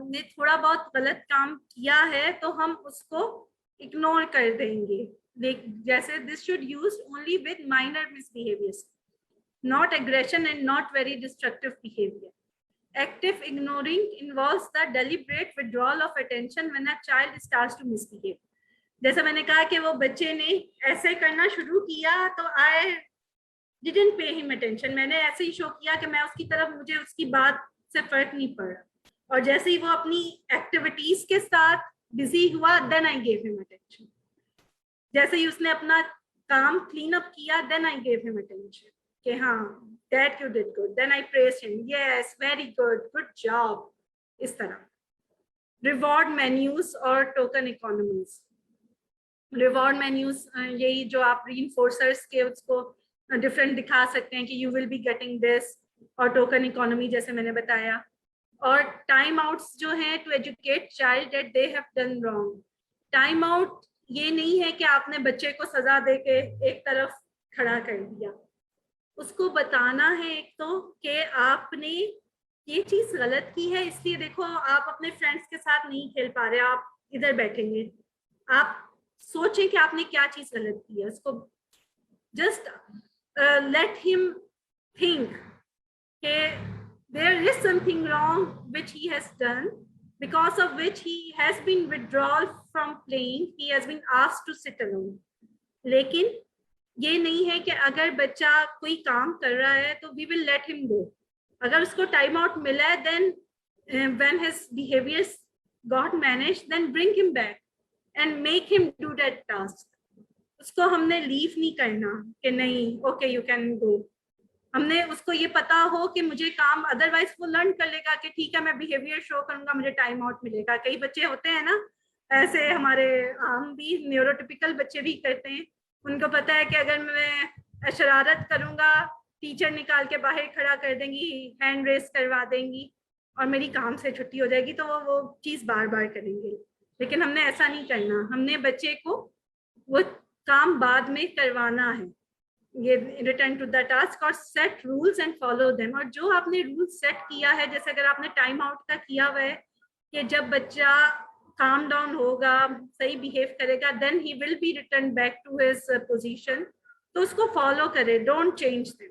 ने थोड़ा बहुत गलत काम किया है तो हम उसको इग्नोर कर देंगे। जैसे this should use only with minor misbehaviours, not aggression and not very destructive behaviour. Active ignoring involves the deliberate withdrawal of attention when a child starts to misbehave. जैसा मैंने कहा कि वो बच्चे ने ऐसे करना शुरू किया तो I didn't pay him attention, मैंने ऐसे ही शो किया कि मैं उसकी तरफ, मुझे उसकी बात से फर्क नहीं पड़ा, और जैसे ही वो अपनी एक्टिविटीज के साथ बिजी हुआ then I gave him attention. जैसे ही उसने अपना काम क्लीन अप किया then I gave him attention कि हाँ that you did good, then I praised him, yes very good, good job. इस तरह रिवॉर्ड मेन्यूज और टोकन इकोनॉमीज। रिवॉर्ड मेन्यूज यही जो आप रीइंफोर्सर्स के उसको डिफरेंट दिखा सकते हैं कि you will be getting this, और टोकन इकोनॉमी जैसे मैंने बताया। और टाइम आउट्स जो हैं to educate child that they have done wrong. Time out ये नहीं है कि आपने बच्चे को सजा दे के एक तरफ खड़ा कर दिया, उसको बताना है एक तो कि आपने ये चीज गलत की है, इसलिए देखो आप अपने फ्रेंड्स के साथ नहीं खेल पा रहे, आप इधर बैठेंगे, आप सोचें कि आपने क्या चीज गलत की है। उसको जस्ट लेट हिम थिंक कि there is something wrong which he has done, because of which he has been withdrawn from playing, he has been asked to sit alone. लेकिन ये नहीं है कि अगर बच्चा कोई काम कर रहा है तो we will let him go. अगर उसको टाइम आउट मिला है then when his behaviors got managed then bring him back and make him do that task. उसको हमने लीव नहीं करना कि नहीं okay you can go. हमने उसको ये पता हो कि मुझे काम, अदरवाइज वो लर्न कर लेगा कि ठीक है मैं बिहेवियर शो करूंगा, मुझे टाइम आउट मिलेगा। कई बच्चे होते हैं ना ऐसे, हमारे हम भी न्यूरोटिपिकल बच्चे भी करते हैं, उनको पता है कि अगर मैं शरारत करूंगा टीचर निकाल के बाहर खड़ा कर देंगी, हैंड रेस करवा देंगी, और मेरी काम से छुट्टी हो जाएगी, तो वो चीज़ बार बार करेंगे। लेकिन हमने ऐसा नहीं करना, हमने बच्चे को वो काम बाद में करवाना है। ये रिटर्न टू द टास्क और set rules and follow them. और जो आपने रूल सेट किया है, जैसे अगर आपने टाइम आउट का किया हुआ है कि जब बच्चा काम डाउन होगा, सही बिहेव करेगा, then he will be return back to his position, तो उसको फॉलो करें, डोंट चेंज देम।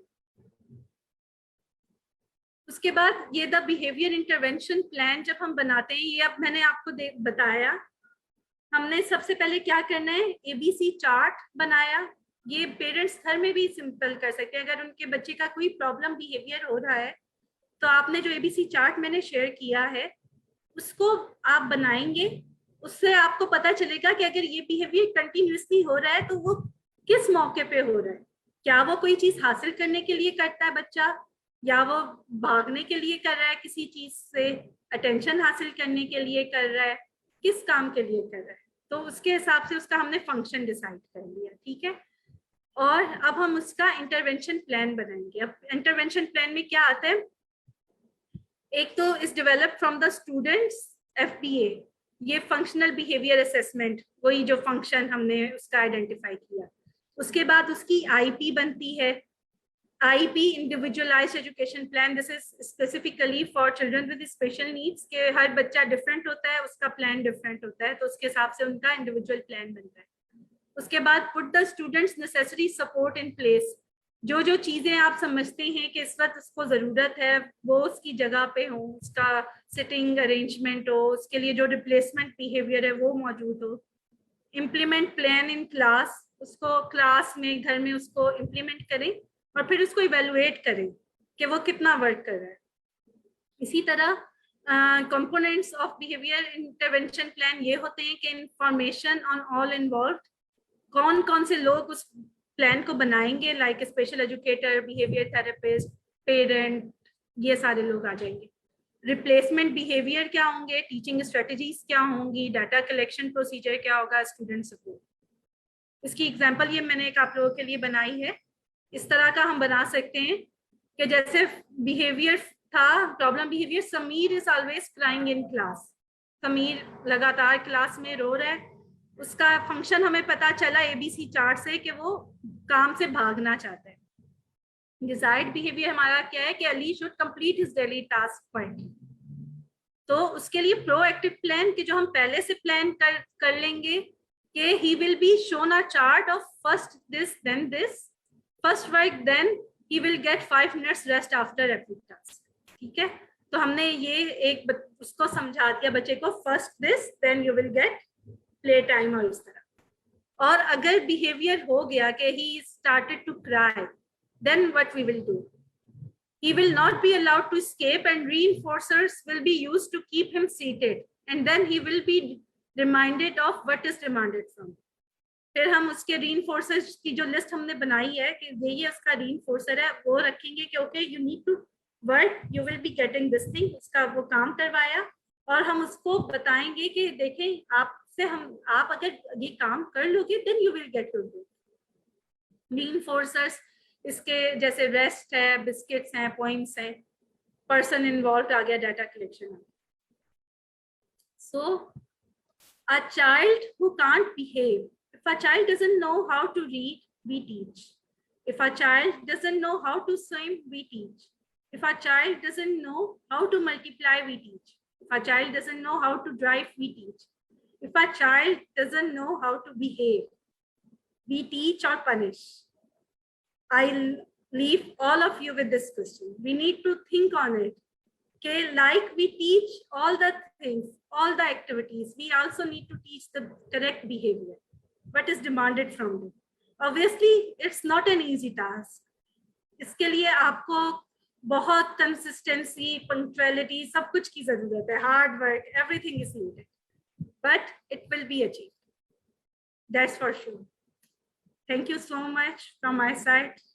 उसके बाद ये द बिहेवियर इंटरवेंशन प्लान जब हम बनाते हैं, ये अब मैंने आपको बताया, हमने सबसे पहले क्या करना है, एबीसी चार्ट बनाया। ये पेरेंट्स घर में भी सिंपल कर सकते हैं। अगर उनके बच्चे का कोई प्रॉब्लम बिहेवियर हो रहा है, तो आपने जो एबीसी चार्ट मैंने शेयर किया है उसको आप बनाएंगे। उससे आपको पता चलेगा कि अगर ये बिहेवियर कंटिन्यूसली हो रहा है तो वो किस मौके पे हो रहा है। क्या वो कोई चीज हासिल करने के लिए करता है बच्चा, या वो भागने के लिए कर रहा है, किसी चीज से अटेंशन हासिल करने के लिए कर रहा है, किस काम के लिए कर रहा है। तो उसके हिसाब से उसका हमने फंक्शन डिसाइड कर लिया, ठीक है। और अब हम उसका इंटरवेंशन प्लान बनाएंगे। अब इंटरवेंशन प्लान में क्या आता है, एक तो is developed from the students FBA, ये फंक्शनल बिहेवियर असेसमेंट, वही जो फंक्शन हमने उसका आइडेंटिफाई किया। उसके बाद उसकी आईपी बनती है, IP individualised education plan, this is specifically for children with special needs, के हर बच्चा डिफरेंट होता है, उसका प्लान डिफरेंट होता है, तो उसके हिसाब से उनका इंडिविजुअल प्लान बनता है। उसके बाद put the students necessary support in place, जो जो चीजें आप समझते हैं कि इस वक्त उसको जरूरत है वो उसकी जगह पे हो, उसका सिटिंग अरेंजमेंट हो, उसके लिए जो रिप्लेसमेंट बिहेवियर है वो मौजूद हो। इम्प्लीमेंट प्लान इन क्लास, उसको क्लास में घर में उसको इम्प्लीमेंट करें और फिर उसको इवेलुएट करें कि वो कितना वर्क कर रहा है। इसी तरह components of behaviour intervention plan ये होते हैं कि इंफॉर्मेशन ऑन ऑल इन्वॉल्व, कौन कौन से लोग उस प्लान को बनाएंगे, like special educator, behaviour therapist, parent, ये सारे लोग आ जाएंगे। रिप्लेसमेंट बिहेवियर क्या होंगे, टीचिंग स्ट्रेटजीज क्या होंगी, डाटा कलेक्शन प्रोसीजर क्या होगा, स्टूडेंट सपोर्ट। इसकी एग्जांपल ये मैंने एक आप लोगों के लिए बनाई है। इस तरह का हम बना सकते हैं कि जैसे बिहेवियर था, problem behaviour, Sameer is always crying in class, Sameer लगातार क्लास में रो रहा है। उसका फंक्शन हमें पता चला एबीसी चार्ट से कि वो काम से भागना चाहता है। डिजायर्ड बिहेवियर हमारा क्या है कि Ali should complete his daily task quietly. तो उसके लिए प्रोएक्टिव प्लान के जो हम पहले से प्लान कर लेंगे कि he will be shown a chart of first this then this, first work then he will get 5 minutes rest after every task, ठीक है। तो हमने ये एक उसको समझा दिया बच्चे को, first this then you will get play time और इस तरह। और अगर बिहेवियर हो गया कि he started to cry, then what we will do, he will not be allowed to escape and reinforcers will be used to keep him seated and then he will be reminded of what is demanded from him. फिर हम उसके reinforcers की जो list हमने बनाई है कि ये उसका reinforcer है, वो रखेंगे कि okay you need to work, you will be getting this thing, उसका वो काम करवाया। और हम उसको बताएंगे कि देखें आपसे आप अगर ये काम कर लोगे then you will get your do. reinforcers इसके जैसे रेस्ट है, बिस्किट्स हैं, पॉइंट्स हैं, पर्सन इन्वॉल्व आ गया, data collection. So a child who can't behave, if a child doesn't know how to read we teach, if a child doesn't know how to swim we teach, if a child doesn't know how to multiply we teach, if a child doesn't know how to drive we teach, if a child doesn't know how to behave we teach और punish. I'll leave all of you with this question. We need to think on it. Okay, like we teach all the things, all the activities, we also need to teach the correct behavior. What is demanded from them? Obviously, it's not an easy task. इसके लिए आपको बहुत consistency, punctuality, सब कुछ की जरूरत है, hard work, everything is needed. But it will be achieved. That's for sure. Thank you so much from my side.